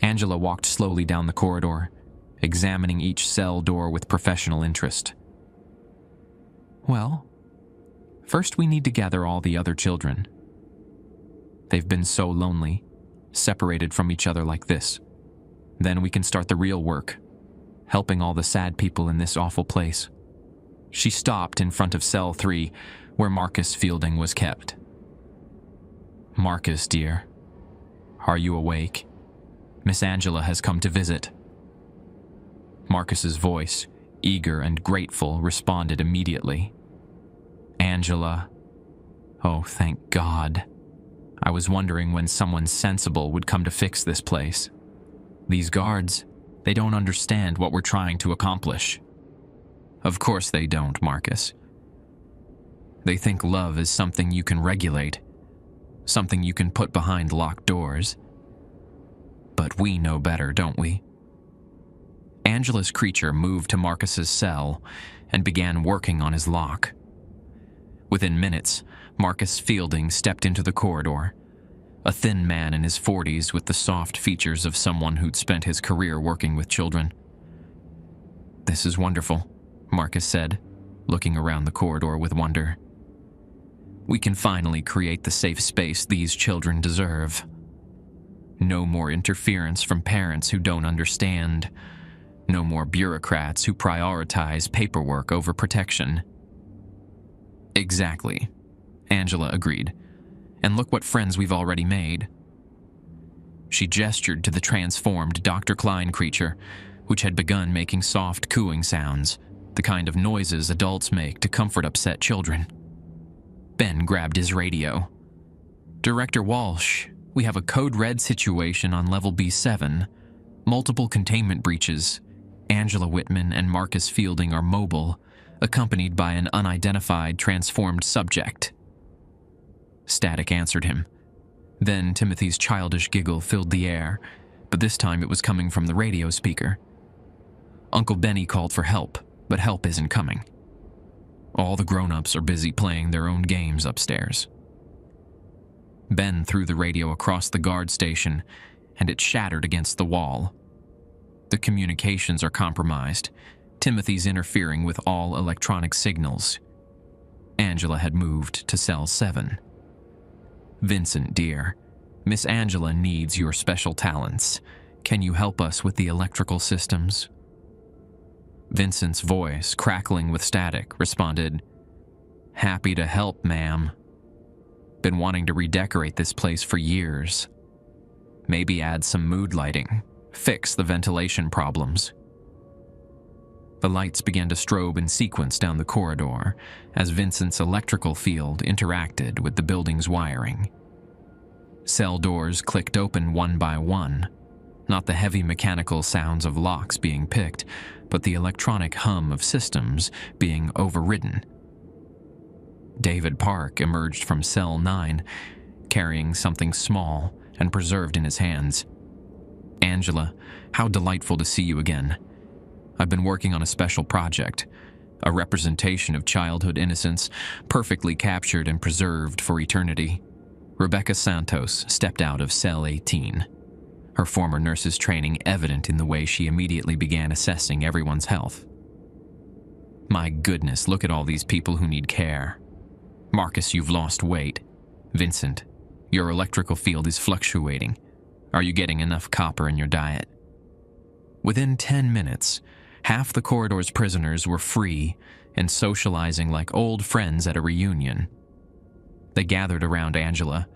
Angela walked slowly down the corridor, examining each cell door with professional interest. "Well, First, we need to gather all the other children. They've been so lonely, separated from each other like this. Then we can start the real work, helping all the sad people in this awful place." She stopped in front of cell 3, where Marcus Fielding was kept. "Marcus, dear, are you awake? Miss Angela has come to visit." Marcus's voice, eager and grateful, responded immediately. "Angela? Oh, thank God. I was wondering when someone sensible would come to fix this place. These guards, they don't understand what we're trying to accomplish." "Of course they don't, Marcus. They think love is something you can regulate, something you can put behind locked doors. But we know better, don't we?" Angela's creature moved to Marcus's cell and began working on his lock. Within minutes, Marcus Fielding stepped into the corridor, a thin man in his 40s with the soft features of someone who'd spent his career working with children. "This is wonderful," Marcus said, looking around the corridor with wonder. "We can finally create the safe space these children deserve. No more interference from parents who don't understand. No more bureaucrats who prioritize paperwork over protection." "Exactly," Angela agreed. "And look what friends we've already made." She gestured to the transformed Dr. Klein creature, which had begun making soft cooing sounds, the kind of noises adults make to comfort upset children. Ben grabbed his radio. "Director Walsh, we have a code red situation on level B7. Multiple containment breaches. Angela Whitman and Marcus Fielding are mobile, accompanied by an unidentified transformed subject." Static answered him. Then Timothy's childish giggle filled the air, but this time it was coming from the radio speaker. Uncle Benny called for help, but help isn't coming. All the grown-ups are busy playing their own games upstairs. Ben threw the radio across the guard station, and it shattered against the wall. The communications are compromised. Timothy's interfering with all electronic signals. Angela had moved to cell 7. "Vincent, dear, Miss Angela needs your special talents. Can you help us with the electrical systems?" Vincent's voice, crackling with static, responded, "Happy to help, ma'am. Been wanting to redecorate this place for years. Maybe add some mood lighting, fix the ventilation problems." The lights began to strobe in sequence down the corridor as Vincent's electrical field interacted with the building's wiring. Cell doors clicked open one by one, not the heavy mechanical sounds of locks being picked, but the electronic hum of systems being overridden. David Park emerged from cell 9, carrying something small and preserved in his hands. "Angela, how delightful to see you again. I've been working on a special project, a representation of childhood innocence, perfectly captured and preserved for eternity." Rebecca Santos stepped out of cell 18, her former nurse's training evident in the way she immediately began assessing everyone's health. "My goodness, look at all these people who need care. Marcus, you've lost weight. Vincent, your electrical field is fluctuating. Are you getting enough copper in your diet?" Within 10 minutes, half the corridor's prisoners were free and socializing like old friends at a reunion. They gathered around Angela,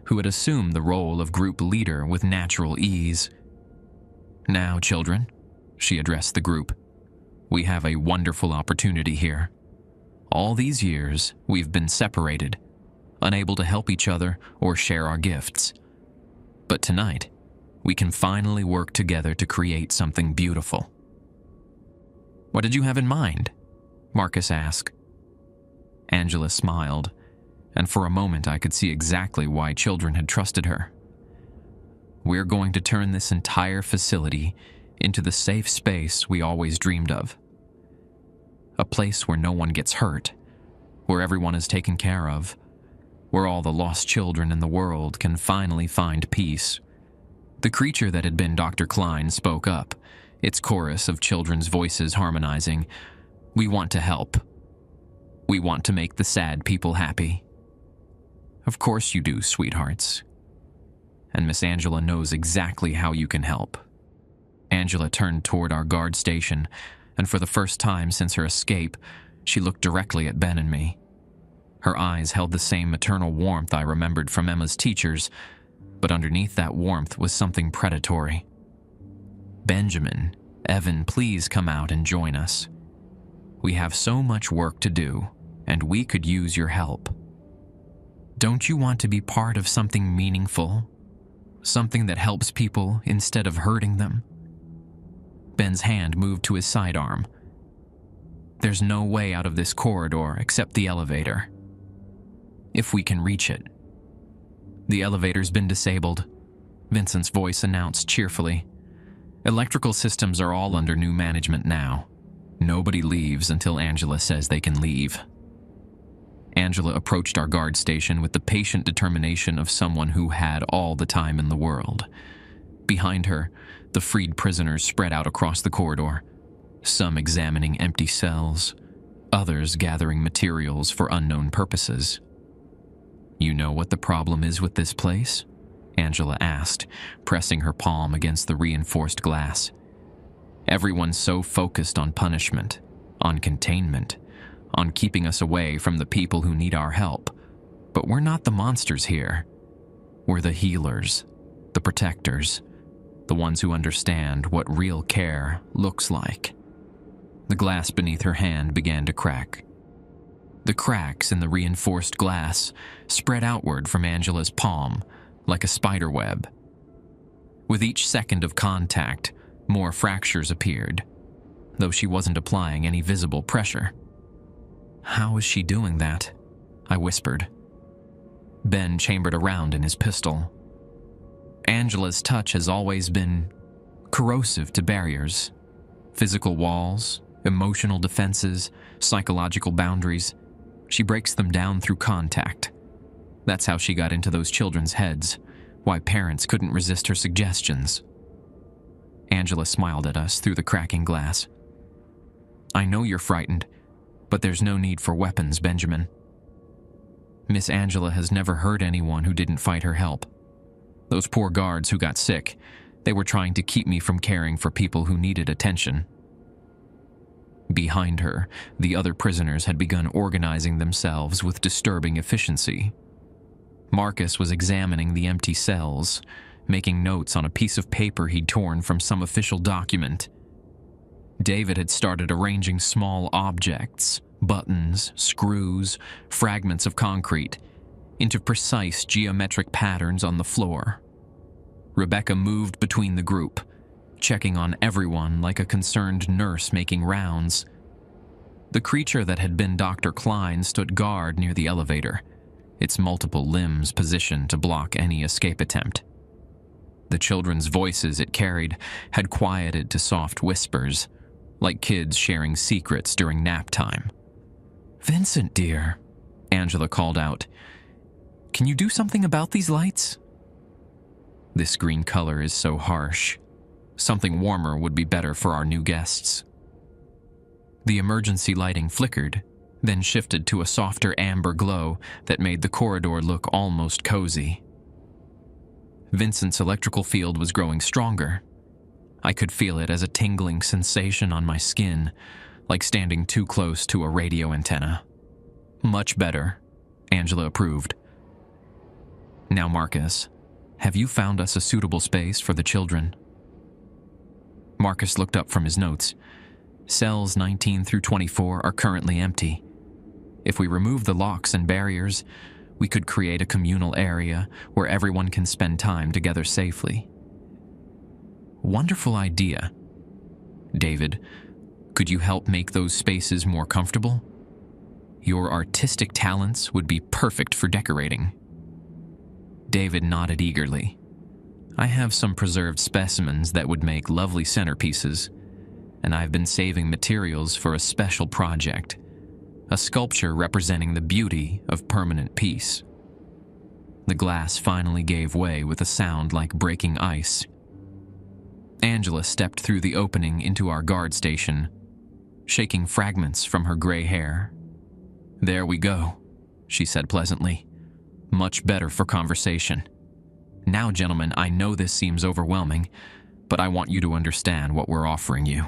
who had assumed the role of group leader with natural ease. "Now, children," she addressed the group, "we have a wonderful opportunity here. All these years, we've been separated, unable to help each other or share our gifts. But tonight, we can finally work together to create something beautiful." "What did you have in mind?" Marcus asked. Angela smiled, and for a moment I could see exactly why children had trusted her. "We're going to turn this entire facility into the safe space we always dreamed of. A place where no one gets hurt, where everyone is taken care of, where all the lost children in the world can finally find peace." The creature that had been Dr. Klein spoke up, its chorus of children's voices harmonizing. "We want to help." We want to make the sad people happy." "Of course you do, sweethearts. And Miss Angela knows exactly how you can help." Angela turned toward our guard station, and for the first time since her escape, she looked directly at Ben and me. Her eyes held the same maternal warmth I remembered from Emma's teachers, but underneath that warmth was something predatory. "Benjamin, Evan, please come out and join us. We have so much work to do, and we could use your help. Don't you want to be part of something meaningful? Something that helps people instead of hurting them?" Ben's hand moved to his sidearm. "There's no way out of this corridor except the elevator. If we can reach it." "The elevator's been disabled," Vincent's voice announced cheerfully. "Electrical systems are all under new management now. Nobody leaves until Angela says they can leave." Angela approached our guard station with the patient determination of someone who had all the time in the world. Behind her, the freed prisoners spread out across the corridor, some examining empty cells, others gathering materials for unknown purposes. "You know what the problem is with this place?" Angela asked, pressing her palm against the reinforced glass. "Everyone's so focused on punishment, on containment, on keeping us away from the people who need our help. But we're not the monsters here. We're the healers, the protectors, the ones who understand what real care looks like." The glass beneath her hand began to crack. The cracks in the reinforced glass spread outward from Angela's palm like a spider web. With each second of contact, more fractures appeared, though she wasn't applying any visible pressure. "How is she doing that?" I whispered. Ben chambered around in his pistol. "Angela's touch has always been corrosive to barriers, physical walls, emotional defenses, psychological boundaries. She breaks them down through contact. That's how she got into those children's heads, why parents couldn't resist her suggestions." Angela smiled at us through the cracking glass. "I know you're frightened, but there's no need for weapons, Benjamin. Miss Angela has never hurt anyone who didn't fight her help. Those poor guards who got sick, they were trying to keep me from caring for people who needed attention." Behind her, the other prisoners had begun organizing themselves with disturbing efficiency. Marcus was examining the empty cells, making notes on a piece of paper he'd torn from some official document. David had started arranging small objects, buttons, screws, fragments of concrete, into precise geometric patterns on the floor. Rebecca moved between the group, checking on everyone like a concerned nurse making rounds. The creature that had been Dr. Klein stood guard near the elevator, its multiple limbs positioned to block any escape attempt. The children's voices it carried had quieted to soft whispers, like kids sharing secrets during nap time. "Vincent, dear," Angela called out, "can you do something about these lights?" "This green color is so harsh. Something warmer would be better for our new guests." The emergency lighting flickered, then shifted to a softer amber glow that made the corridor look almost cozy. Vincent's electrical field was growing stronger. I could feel it as a tingling sensation on my skin, like standing too close to a radio antenna. "Much better," Angela approved. "Now, Marcus, have you found us a suitable space for the children?" Marcus looked up from his notes. "Cells 19 through 24 are currently empty. If we remove the locks and barriers, we could create a communal area where everyone can spend time together safely." "Wonderful idea. David, could you help make those spaces more comfortable? Your artistic talents would be perfect for decorating." David nodded eagerly. "I have some preserved specimens that would make lovely centerpieces, and I've been saving materials for a special project, a sculpture representing the beauty of permanent peace." The glass finally gave way with a sound like breaking ice. Angela stepped through the opening into our guard station, shaking fragments from her gray hair. "There we go," she said pleasantly. "Much better for conversation. Now, gentlemen, I know this seems overwhelming, but I want you to understand what we're offering you."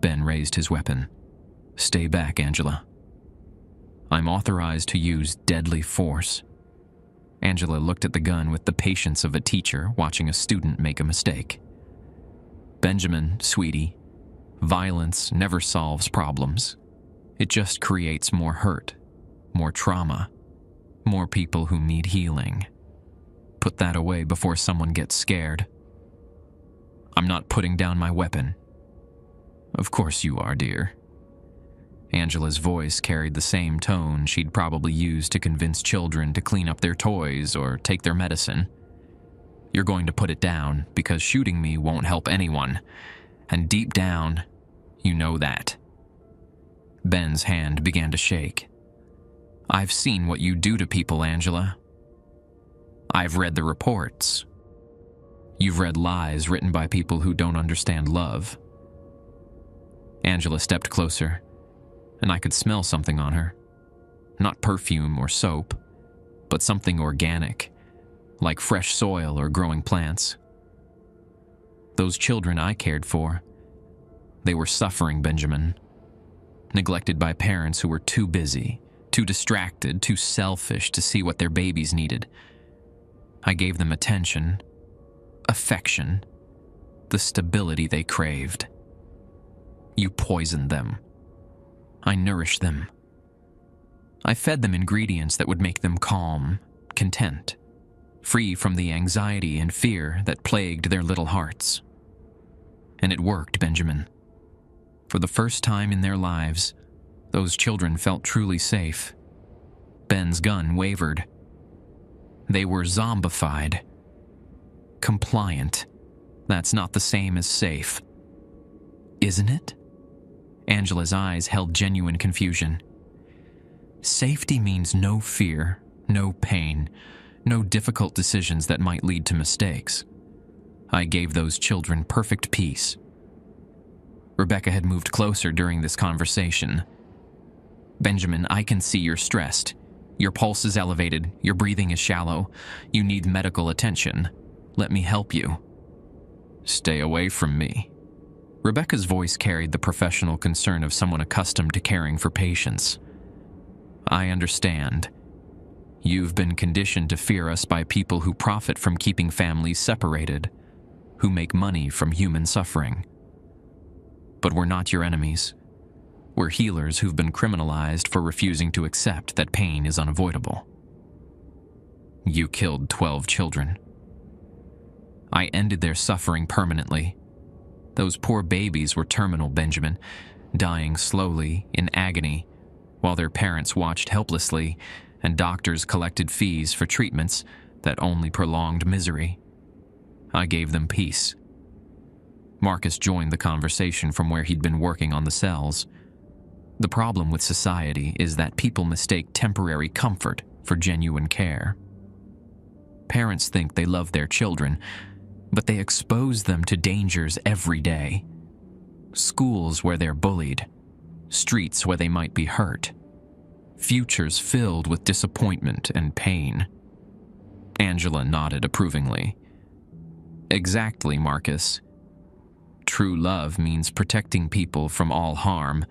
Ben raised his weapon. "Stay back, Angela. I'm authorized to use deadly force." Angela looked at the gun with the patience of a teacher watching a student make a mistake. "Benjamin, sweetie, violence never solves problems. It just creates more hurt, more trauma, more people who need healing. Put that away before someone gets scared." "I'm not putting down my weapon." "Of course you are, dear." Angela's voice carried the same tone she'd probably use to convince children to clean up their toys or take their medicine. "You're going to put it down because shooting me won't help anyone. And deep down, you know that." Ben's hand began to shake. "I've seen what you do to people, Angela. I've read the reports. You've read lies written by people who don't understand love." Angela stepped closer, and I could smell something on her. Not perfume or soap, but something organic, like fresh soil or growing plants. "Those children I cared for, they were suffering, Benjamin. Neglected by parents who were too busy, too distracted, too selfish to see what their babies needed. I gave them attention, affection, the stability they craved. You poisoned them. I nourished them. I fed them ingredients that would make them calm, content, free from the anxiety and fear that plagued their little hearts. And it worked, Benjamin. For the first time in their lives, those children felt truly safe. Ben's gun wavered. They were zombified. Compliant. That's not the same as safe. Isn't it?" Angela's eyes held genuine confusion. "Safety means no fear, no pain, no difficult decisions that might lead to mistakes. I gave those children perfect peace." Rebecca had moved closer during this conversation. "Benjamin, I can see you're stressed. Your pulse is elevated, your breathing is shallow. You need medical attention. Let me help you." "Stay away from me." Rebecca's voice carried the professional concern of someone accustomed to caring for patients. "I understand. You've been conditioned to fear us by people who profit from keeping families separated, who make money from human suffering. But we're not your enemies. We're healers who've been criminalized for refusing to accept that pain is unavoidable." "You killed 12 children. I ended their suffering permanently. Those poor babies were terminal, Benjamin, dying slowly, in agony, while their parents watched helplessly and doctors collected fees for treatments that only prolonged misery. I gave them peace." Marcus joined the conversation from where he'd been working on the cells. "The problem with society is that people mistake temporary comfort for genuine care. Parents think they love their children, but they expose them to dangers every day. Schools where they're bullied, streets where they might be hurt, futures filled with disappointment and pain." Angela nodded approvingly. "Exactly, Marcus. True love means protecting people from all harm,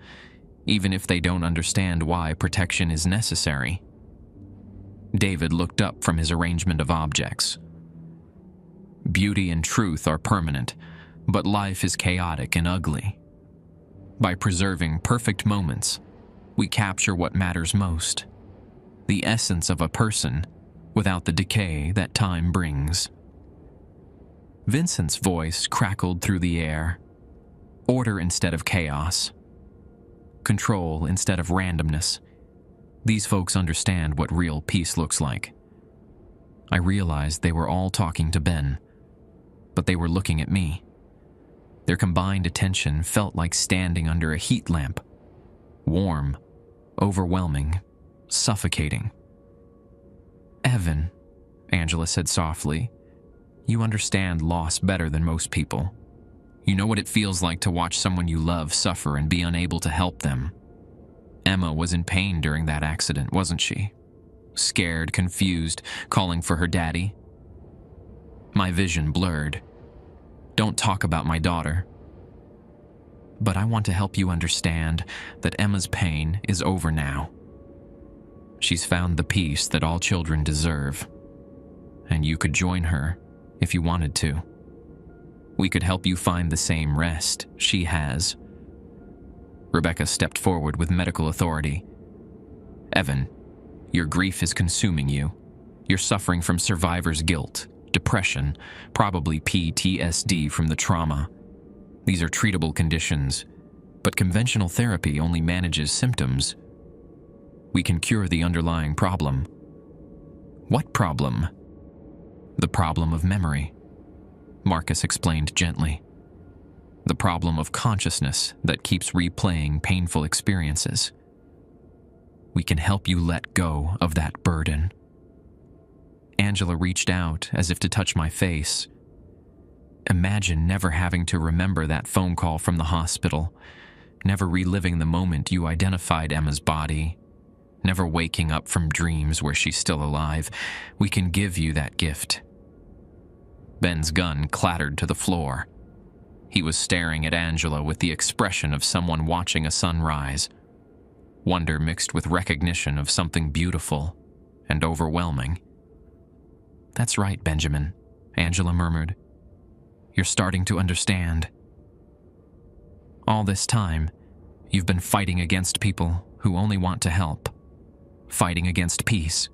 even if they don't understand why protection is necessary." David looked up from his arrangement of objects. "Beauty and truth are permanent, but life is chaotic and ugly. By preserving perfect moments, we capture what matters most, the essence of a person, without the decay that time brings." Vincent's voice crackled through the air. "Order instead of chaos. Control instead of randomness. These folks understand what real peace looks like." I realized they were all talking to Ben, but they were looking at me. Their combined attention felt like standing under a heat lamp. Warm, overwhelming, suffocating. "Evan," Angela said softly, "you understand loss better than most people. You know what it feels like to watch someone you love suffer and be unable to help them. Emma was in pain during that accident, wasn't she? Scared, confused, calling for her daddy. My vision blurred. Don't talk about my daughter. But I want to help you understand that Emma's pain is over now. She's found the peace that all children deserve, and you could join her if you wanted to. We could help you find the same rest she has. Rebecca stepped forward with medical authority. Evan, your grief is consuming you. You're suffering from survivor's guilt, depression, probably PTSD from the trauma. These are treatable conditions, but conventional therapy only manages symptoms. We can cure the underlying problem. What problem? The problem of memory, Marcus explained gently. The problem of consciousness that keeps replaying painful experiences. We can help you let go of that burden. Angela reached out as if to touch my face. Imagine never having to remember that phone call from the hospital, never reliving the moment you identified Emma's body, never waking up from dreams where she's still alive. We can give you that gift. Ben's gun clattered to the floor. He was staring at Angela with the expression of someone watching a sunrise, wonder mixed with recognition of something beautiful and overwhelming. That's right, Benjamin, Angela murmured. You're starting to understand. All this time, you've been fighting against people who only want to help. Fighting against peace.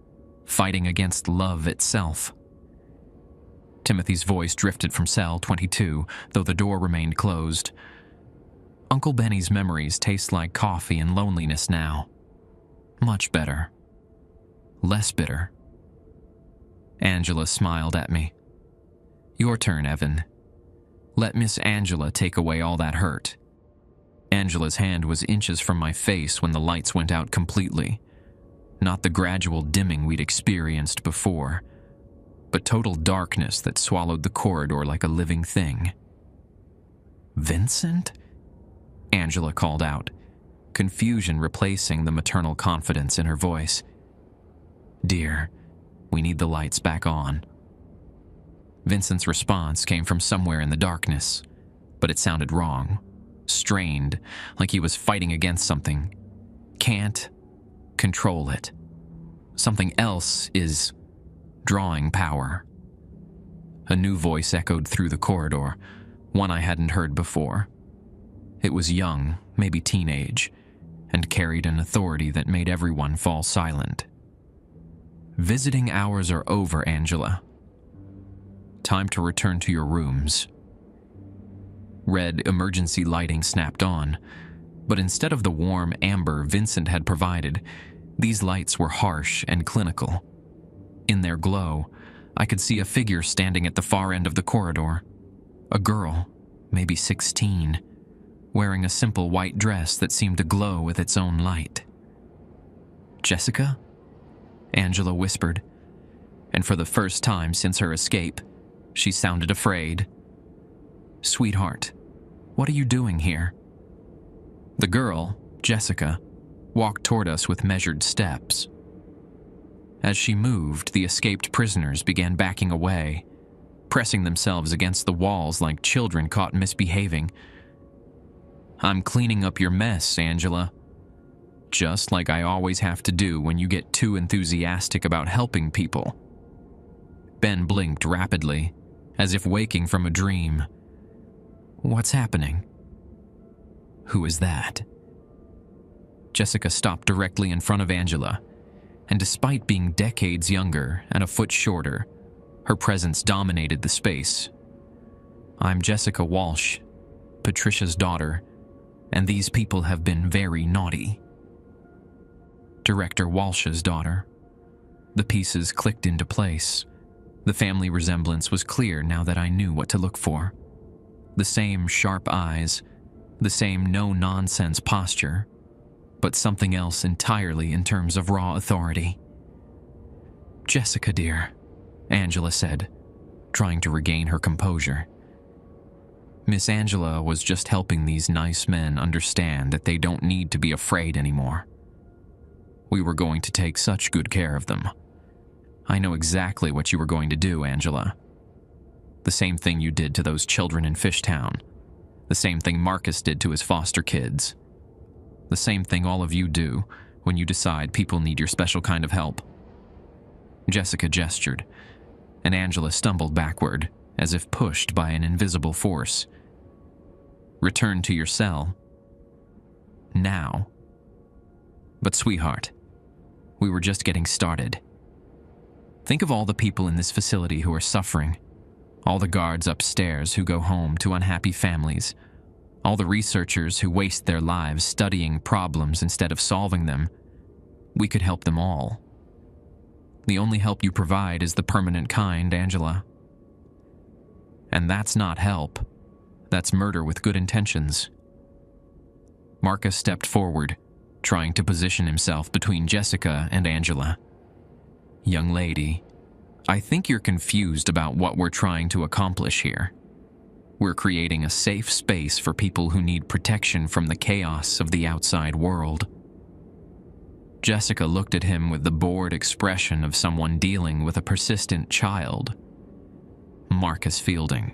Fighting against love itself. Timothy's voice drifted from cell 22, though the door remained closed. Uncle Benny's memories taste like coffee and loneliness now. Much better. Less bitter. Angela smiled at me. Your turn, Evan. Let Miss Angela take away all that hurt. Angela's hand was inches from my face when the lights went out completely. Not the gradual dimming we'd experienced before, but total darkness that swallowed the corridor like a living thing. Vincent? Angela called out, confusion replacing the maternal confidence in her voice. Dear, we need the lights back on. Vincent's response came from somewhere in the darkness, but it sounded wrong, strained, like he was fighting against something. Can't control it. Something else is drawing power. A new voice echoed through the corridor, one I hadn't heard before. It was young, maybe teenage, and carried an authority that made everyone fall silent. Visiting hours are over, Angela. Time to return to your rooms. Red emergency lighting snapped on, but instead of the warm amber Vincent had provided, these lights were harsh and clinical. In their glow, I could see a figure standing at the far end of the corridor. A girl, maybe 16, wearing a simple white dress that seemed to glow with its own light. Jessica? Angela whispered, and for the first time since her escape, she sounded afraid. Sweetheart, what are you doing here? The girl, Jessica, walked toward us with measured steps. As she moved, the escaped prisoners began backing away, pressing themselves against the walls like children caught misbehaving. I'm cleaning up your mess, Angela. Just like I always have to do when you get too enthusiastic about helping people. Ben blinked rapidly, as if waking from a dream. What's happening? Who is that? Jessica stopped directly in front of Angela, and despite being decades younger and a foot shorter, her presence dominated the space. I'm Jessica Walsh, Patricia's daughter, and these people have been very naughty. Director Walsh's daughter. The pieces clicked into place. The family resemblance was clear now that I knew what to look for. The same sharp eyes, the same no-nonsense posture, but something else entirely in terms of raw authority. Jessica, dear, Angela said, trying to regain her composure. Miss Angela was just helping these nice men understand that they don't need to be afraid anymore. We were going to take such good care of them. I know exactly what you were going to do, Angela. The same thing you did to those children in Fishtown. The same thing Marcus did to his foster kids. The same thing all of you do when you decide people need your special kind of help." Jessica gestured, and Angela stumbled backward, as if pushed by an invisible force. "Return to your cell. Now." "But sweetheart, we were just getting started. Think of all the people in this facility who are suffering, all the guards upstairs who go home to unhappy families, all the researchers who waste their lives studying problems instead of solving them. We could help them all. The only help you provide is the permanent kind, Angela. And that's not help. That's murder with good intentions." Marcus stepped forward, trying to position himself between Jessica and Angela. "Young lady, I think you're confused about what we're trying to accomplish here. We're creating a safe space for people who need protection from the chaos of the outside world." Jessica looked at him with the bored expression of someone dealing with a persistent child. Marcus Fielding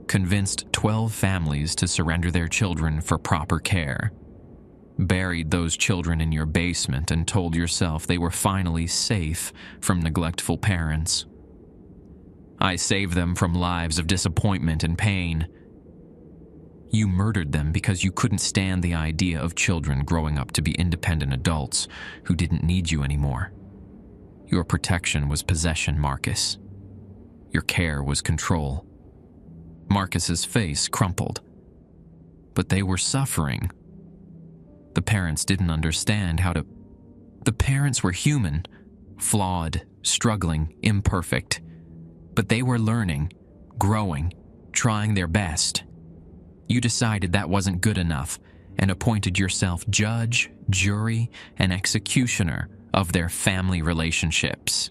convinced 12 families to surrender their children for proper care, buried those children in your basement and told yourself they were finally safe from neglectful parents. I saved them from lives of disappointment and pain. You murdered them because you couldn't stand the idea of children growing up to be independent adults who didn't need you anymore. Your protection was possession, Marcus. Your care was control. Marcus's face crumpled. But they were suffering. The parents didn't understand how to... The parents were human, flawed, struggling, imperfect. But they were learning, growing, trying their best. You decided that wasn't good enough and appointed yourself judge, jury, and executioner of their family relationships.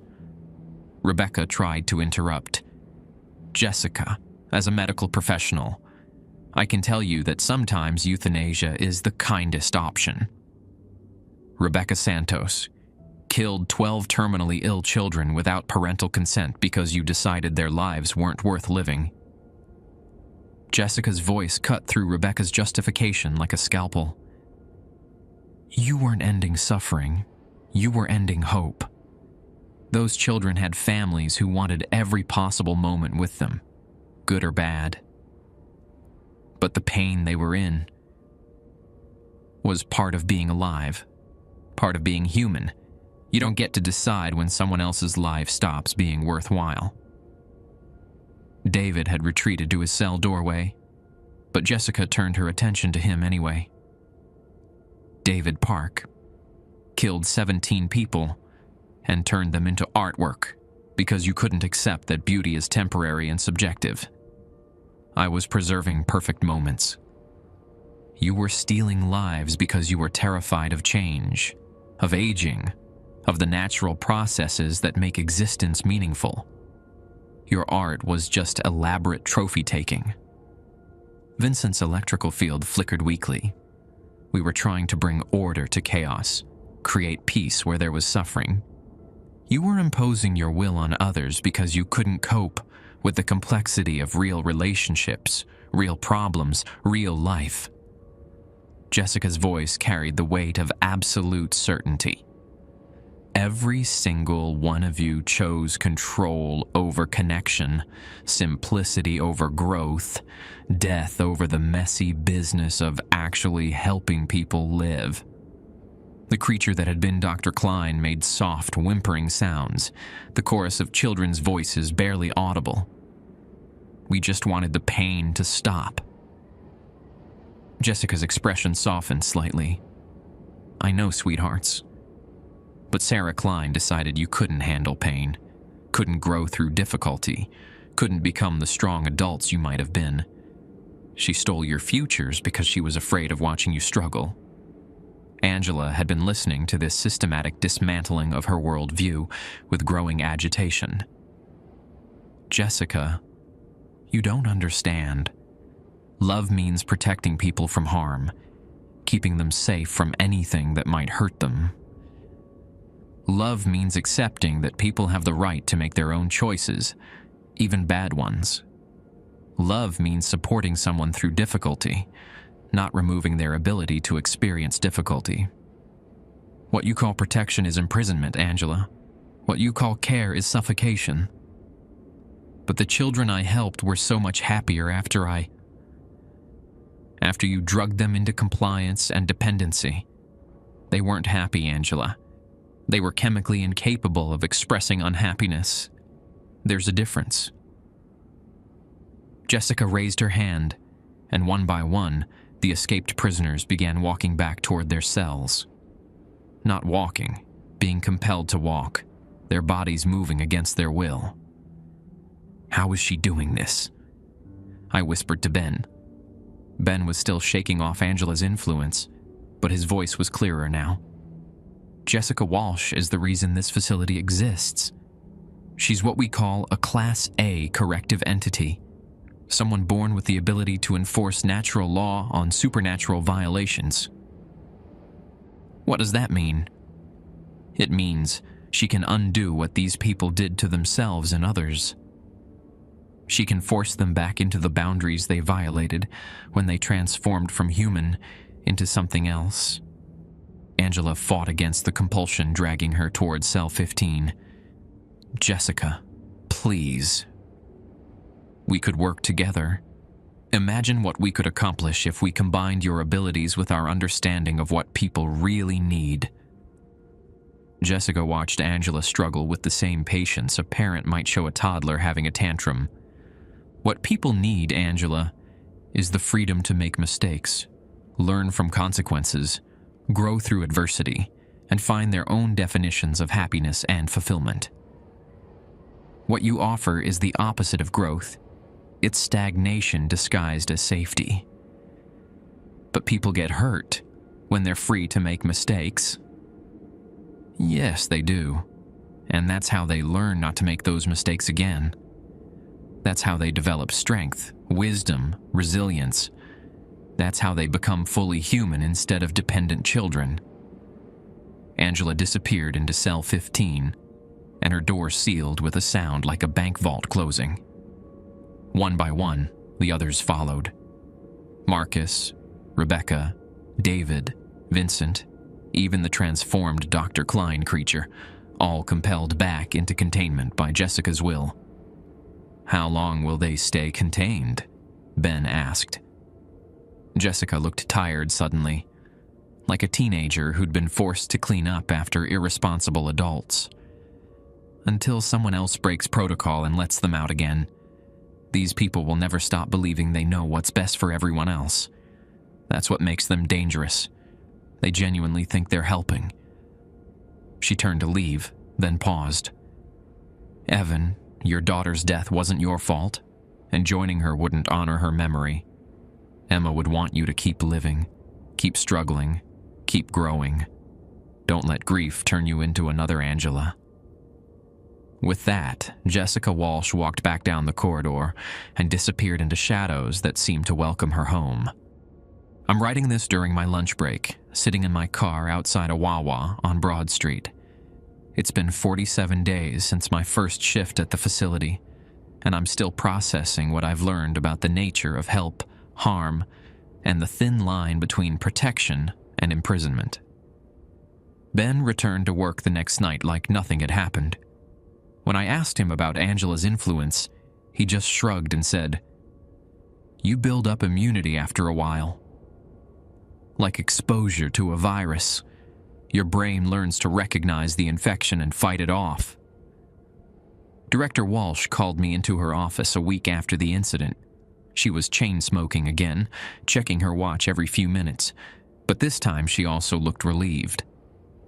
Rebecca tried to interrupt. "Jessica, as a medical professional, I can tell you that sometimes euthanasia is the kindest option. Rebecca Santos killed 12 terminally ill children without parental consent because you decided their lives weren't worth living." Jessica's voice cut through Rebecca's justification like a scalpel. "You weren't ending suffering. You were ending hope. Those children had families who wanted every possible moment with them, good or bad. But the pain they were in was part of being alive, part of being human. You don't get to decide when someone else's life stops being worthwhile." David had retreated to his cell doorway, but Jessica turned her attention to him anyway. David Park killed 17 people and turned them into artwork because you couldn't accept that beauty is temporary and subjective. I was preserving perfect moments. You were stealing lives because you were terrified of change, of aging, of the natural processes that make existence meaningful. Your art was just elaborate trophy-taking. Vincent's electrical field flickered weakly. We were trying to bring order to chaos, create peace where there was suffering. You were imposing your will on others because you couldn't cope with the complexity of real relationships, real problems, real life. Jessica's voice carried the weight of absolute certainty. Every single one of you chose control over connection, simplicity over growth, death over the messy business of actually helping people live. The creature that had been Dr. Klein made soft, whimpering sounds, the chorus of children's voices barely audible. We just wanted the pain to stop. Jessica's expression softened slightly. I know, sweethearts. But Sarah Klein decided you couldn't handle pain, couldn't grow through difficulty, couldn't become the strong adults you might have been. She stole your futures because she was afraid of watching you struggle. Angela had been listening to this systematic dismantling of her worldview with growing agitation. Jessica, you don't understand. Love means protecting people from harm, keeping them safe from anything that might hurt them. Love means accepting that people have the right to make their own choices, even bad ones. Love means supporting someone through difficulty, not removing their ability to experience difficulty. What you call protection is imprisonment, Angela. What you call care is suffocation. But the children I helped were so much happier after you drugged them into compliance and dependency. They weren't happy, Angela. They were chemically incapable of expressing unhappiness. There's a difference. Jessica raised her hand, and one by one, the escaped prisoners began walking back toward their cells. Not walking, being compelled to walk, their bodies moving against their will. How is she doing this? I whispered to Ben. Ben was still shaking off Angela's influence, but his voice was clearer now. Jessica Walsh is the reason this facility exists. She's what we call a Class A corrective entity, someone born with the ability to enforce natural law on supernatural violations. What does that mean? It means she can undo what these people did to themselves and others. She can force them back into the boundaries they violated when they transformed from human into something else. Angela fought against the compulsion dragging her toward cell 15. Jessica, please. We could work together. Imagine what we could accomplish if we combined your abilities with our understanding of what people really need. Jessica watched Angela struggle with the same patience a parent might show a toddler having a tantrum. What people need, Angela, is the freedom to make mistakes, learn from consequences, grow through adversity, and find their own definitions of happiness and fulfillment. What you offer is the opposite of growth. It's stagnation disguised as safety. But people get hurt when they're free to make mistakes. Yes, they do. And that's how they learn not to make those mistakes again. That's how they develop strength, wisdom, resilience. That's how they become fully human instead of dependent children. Angela disappeared into cell 15, and her door sealed with a sound like a bank vault closing. One by one, the others followed. Marcus, Rebecca, David, Vincent, even the transformed Dr. Klein creature, all compelled back into containment by Jessica's will. How long will they stay contained? Ben asked. Jessica looked tired suddenly, like a teenager who'd been forced to clean up after irresponsible adults. Until someone else breaks protocol and lets them out again, these people will never stop believing they know what's best for everyone else. That's what makes them dangerous. They genuinely think they're helping. She turned to leave, then paused. Evan, your daughter's death wasn't your fault, and joining her wouldn't honor her memory. Emma would want you to keep living, keep struggling, keep growing. Don't let grief turn you into another Angela. With that, Jessica Walsh walked back down the corridor and disappeared into shadows that seemed to welcome her home. I'm writing this during my lunch break, sitting in my car outside a Wawa on Broad Street. It's been 47 days since my first shift at the facility, and I'm still processing what I've learned about the nature of help, harm, and the thin line between protection and imprisonment. Ben returned to work the next night like nothing had happened. When I asked him about Angela's influence, he just shrugged and said, "You build up immunity after a while. Like exposure to a virus, your brain learns to recognize the infection and fight it off." Director Walsh called me into her office a week after the incident. She was chain-smoking again, checking her watch every few minutes, but this time she also looked relieved.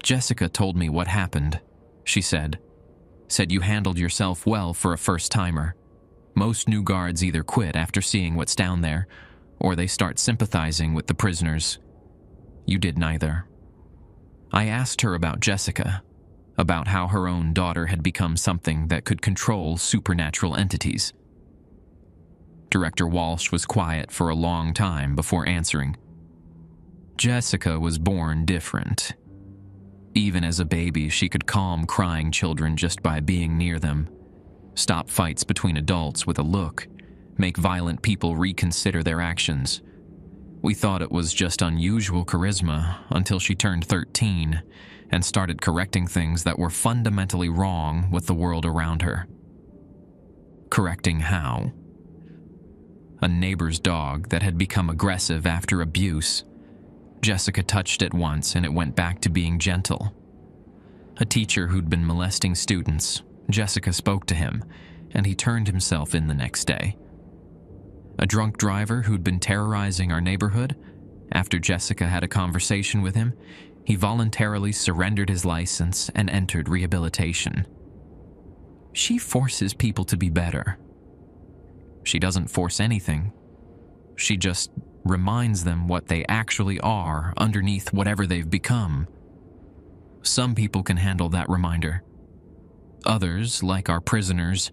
"Jessica told me what happened," she said. "Said you handled yourself well for a first-timer. Most new guards either quit after seeing what's down there, or they start sympathizing with the prisoners. You did neither." I asked her about Jessica, about how her own daughter had become something that could control supernatural entities. Director Walsh was quiet for a long time before answering. "Jessica was born different. Even as a baby, she could calm crying children just by being near them, stop fights between adults with a look, make violent people reconsider their actions. We thought it was just unusual charisma until she turned 13 and started correcting things that were fundamentally wrong with the world around her. Correcting how? A neighbor's dog that had become aggressive after abuse. Jessica touched it once and it went back to being gentle. A teacher who'd been molesting students. Jessica spoke to him, and he turned himself in the next day. A drunk driver who'd been terrorizing our neighborhood. After Jessica had a conversation with him, he voluntarily surrendered his license and entered rehabilitation. She forces people to be better. She doesn't force anything. She just reminds them what they actually are underneath whatever they've become. Some people can handle that reminder. Others, like our prisoners,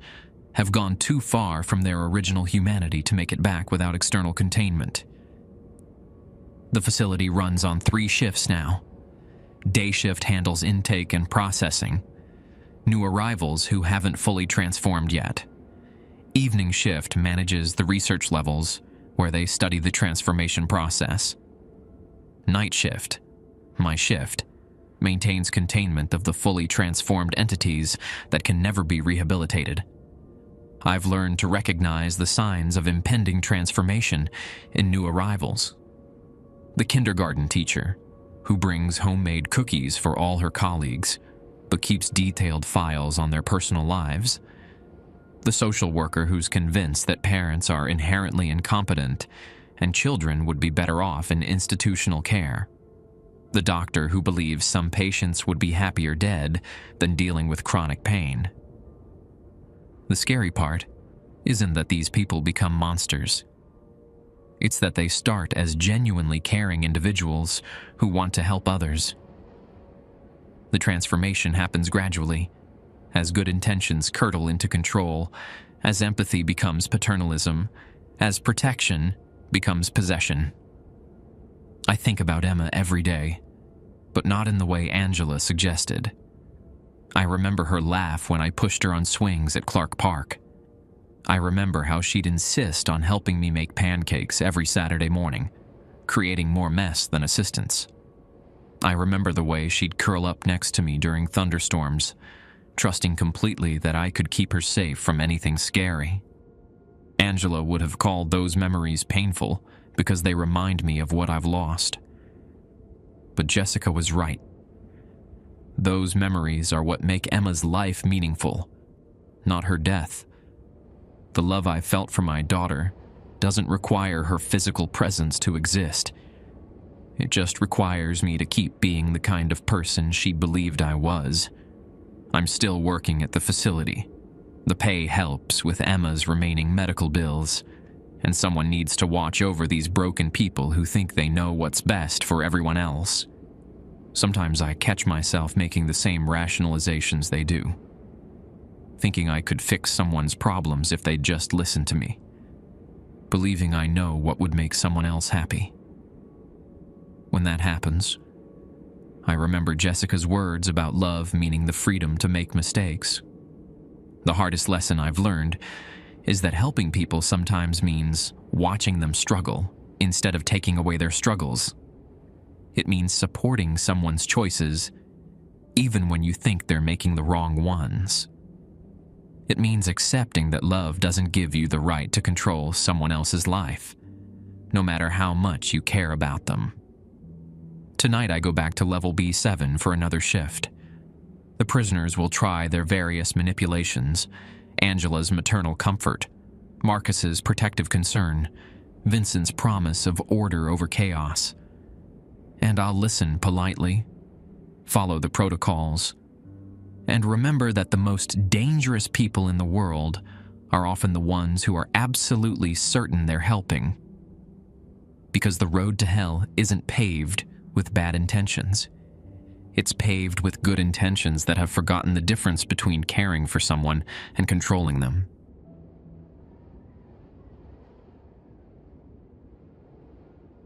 have gone too far from their original humanity to make it back without external containment. The facility runs on 3 shifts now. Day shift handles intake and processing. New arrivals who haven't fully transformed yet. Evening shift manages the research levels where they study the transformation process. Night shift, my shift, maintains containment of the fully transformed entities that can never be rehabilitated. I've learned to recognize the signs of impending transformation in new arrivals. The kindergarten teacher, who brings homemade cookies for all her colleagues, but keeps detailed files on their personal lives. The social worker who's convinced that parents are inherently incompetent and children would be better off in institutional care. The doctor who believes some patients would be happier dead than dealing with chronic pain. The scary part isn't that these people become monsters. It's that they start as genuinely caring individuals who want to help others. The transformation happens gradually, as good intentions curdle into control, as empathy becomes paternalism, as protection becomes possession. I think about Emma every day, but not in the way Angela suggested. I remember her laugh when I pushed her on swings at Clark Park. I remember how she'd insist on helping me make pancakes every Saturday morning, creating more mess than assistance. I remember the way she'd curl up next to me during thunderstorms, trusting completely that I could keep her safe from anything scary. Angela would have called those memories painful because they remind me of what I've lost. But Jessica was right. Those memories are what make Emma's life meaningful, not her death. The love I felt for my daughter doesn't require her physical presence to exist. It just requires me to keep being the kind of person she believed I was. I'm still working at the facility. The pay helps with Emma's remaining medical bills, and someone needs to watch over these broken people who think they know what's best for everyone else. Sometimes I catch myself making the same rationalizations they do, thinking I could fix someone's problems if they'd just listen to me, believing I know what would make someone else happy. When that happens, I remember Jessica's words about love meaning the freedom to make mistakes. The hardest lesson I've learned is that helping people sometimes means watching them struggle instead of taking away their struggles. It means supporting someone's choices even when you think they're making the wrong ones. It means accepting that love doesn't give you the right to control someone else's life, no matter how much you care about them. Tonight I go back to level B7 for another shift. The prisoners will try their various manipulations, Angela's maternal comfort, Marcus's protective concern, Vincent's promise of order over chaos. And I'll listen politely, follow the protocols, and remember that the most dangerous people in the world are often the ones who are absolutely certain they're helping. Because the road to hell isn't paved with bad intentions. It's paved with good intentions that have forgotten the difference between caring for someone and controlling them.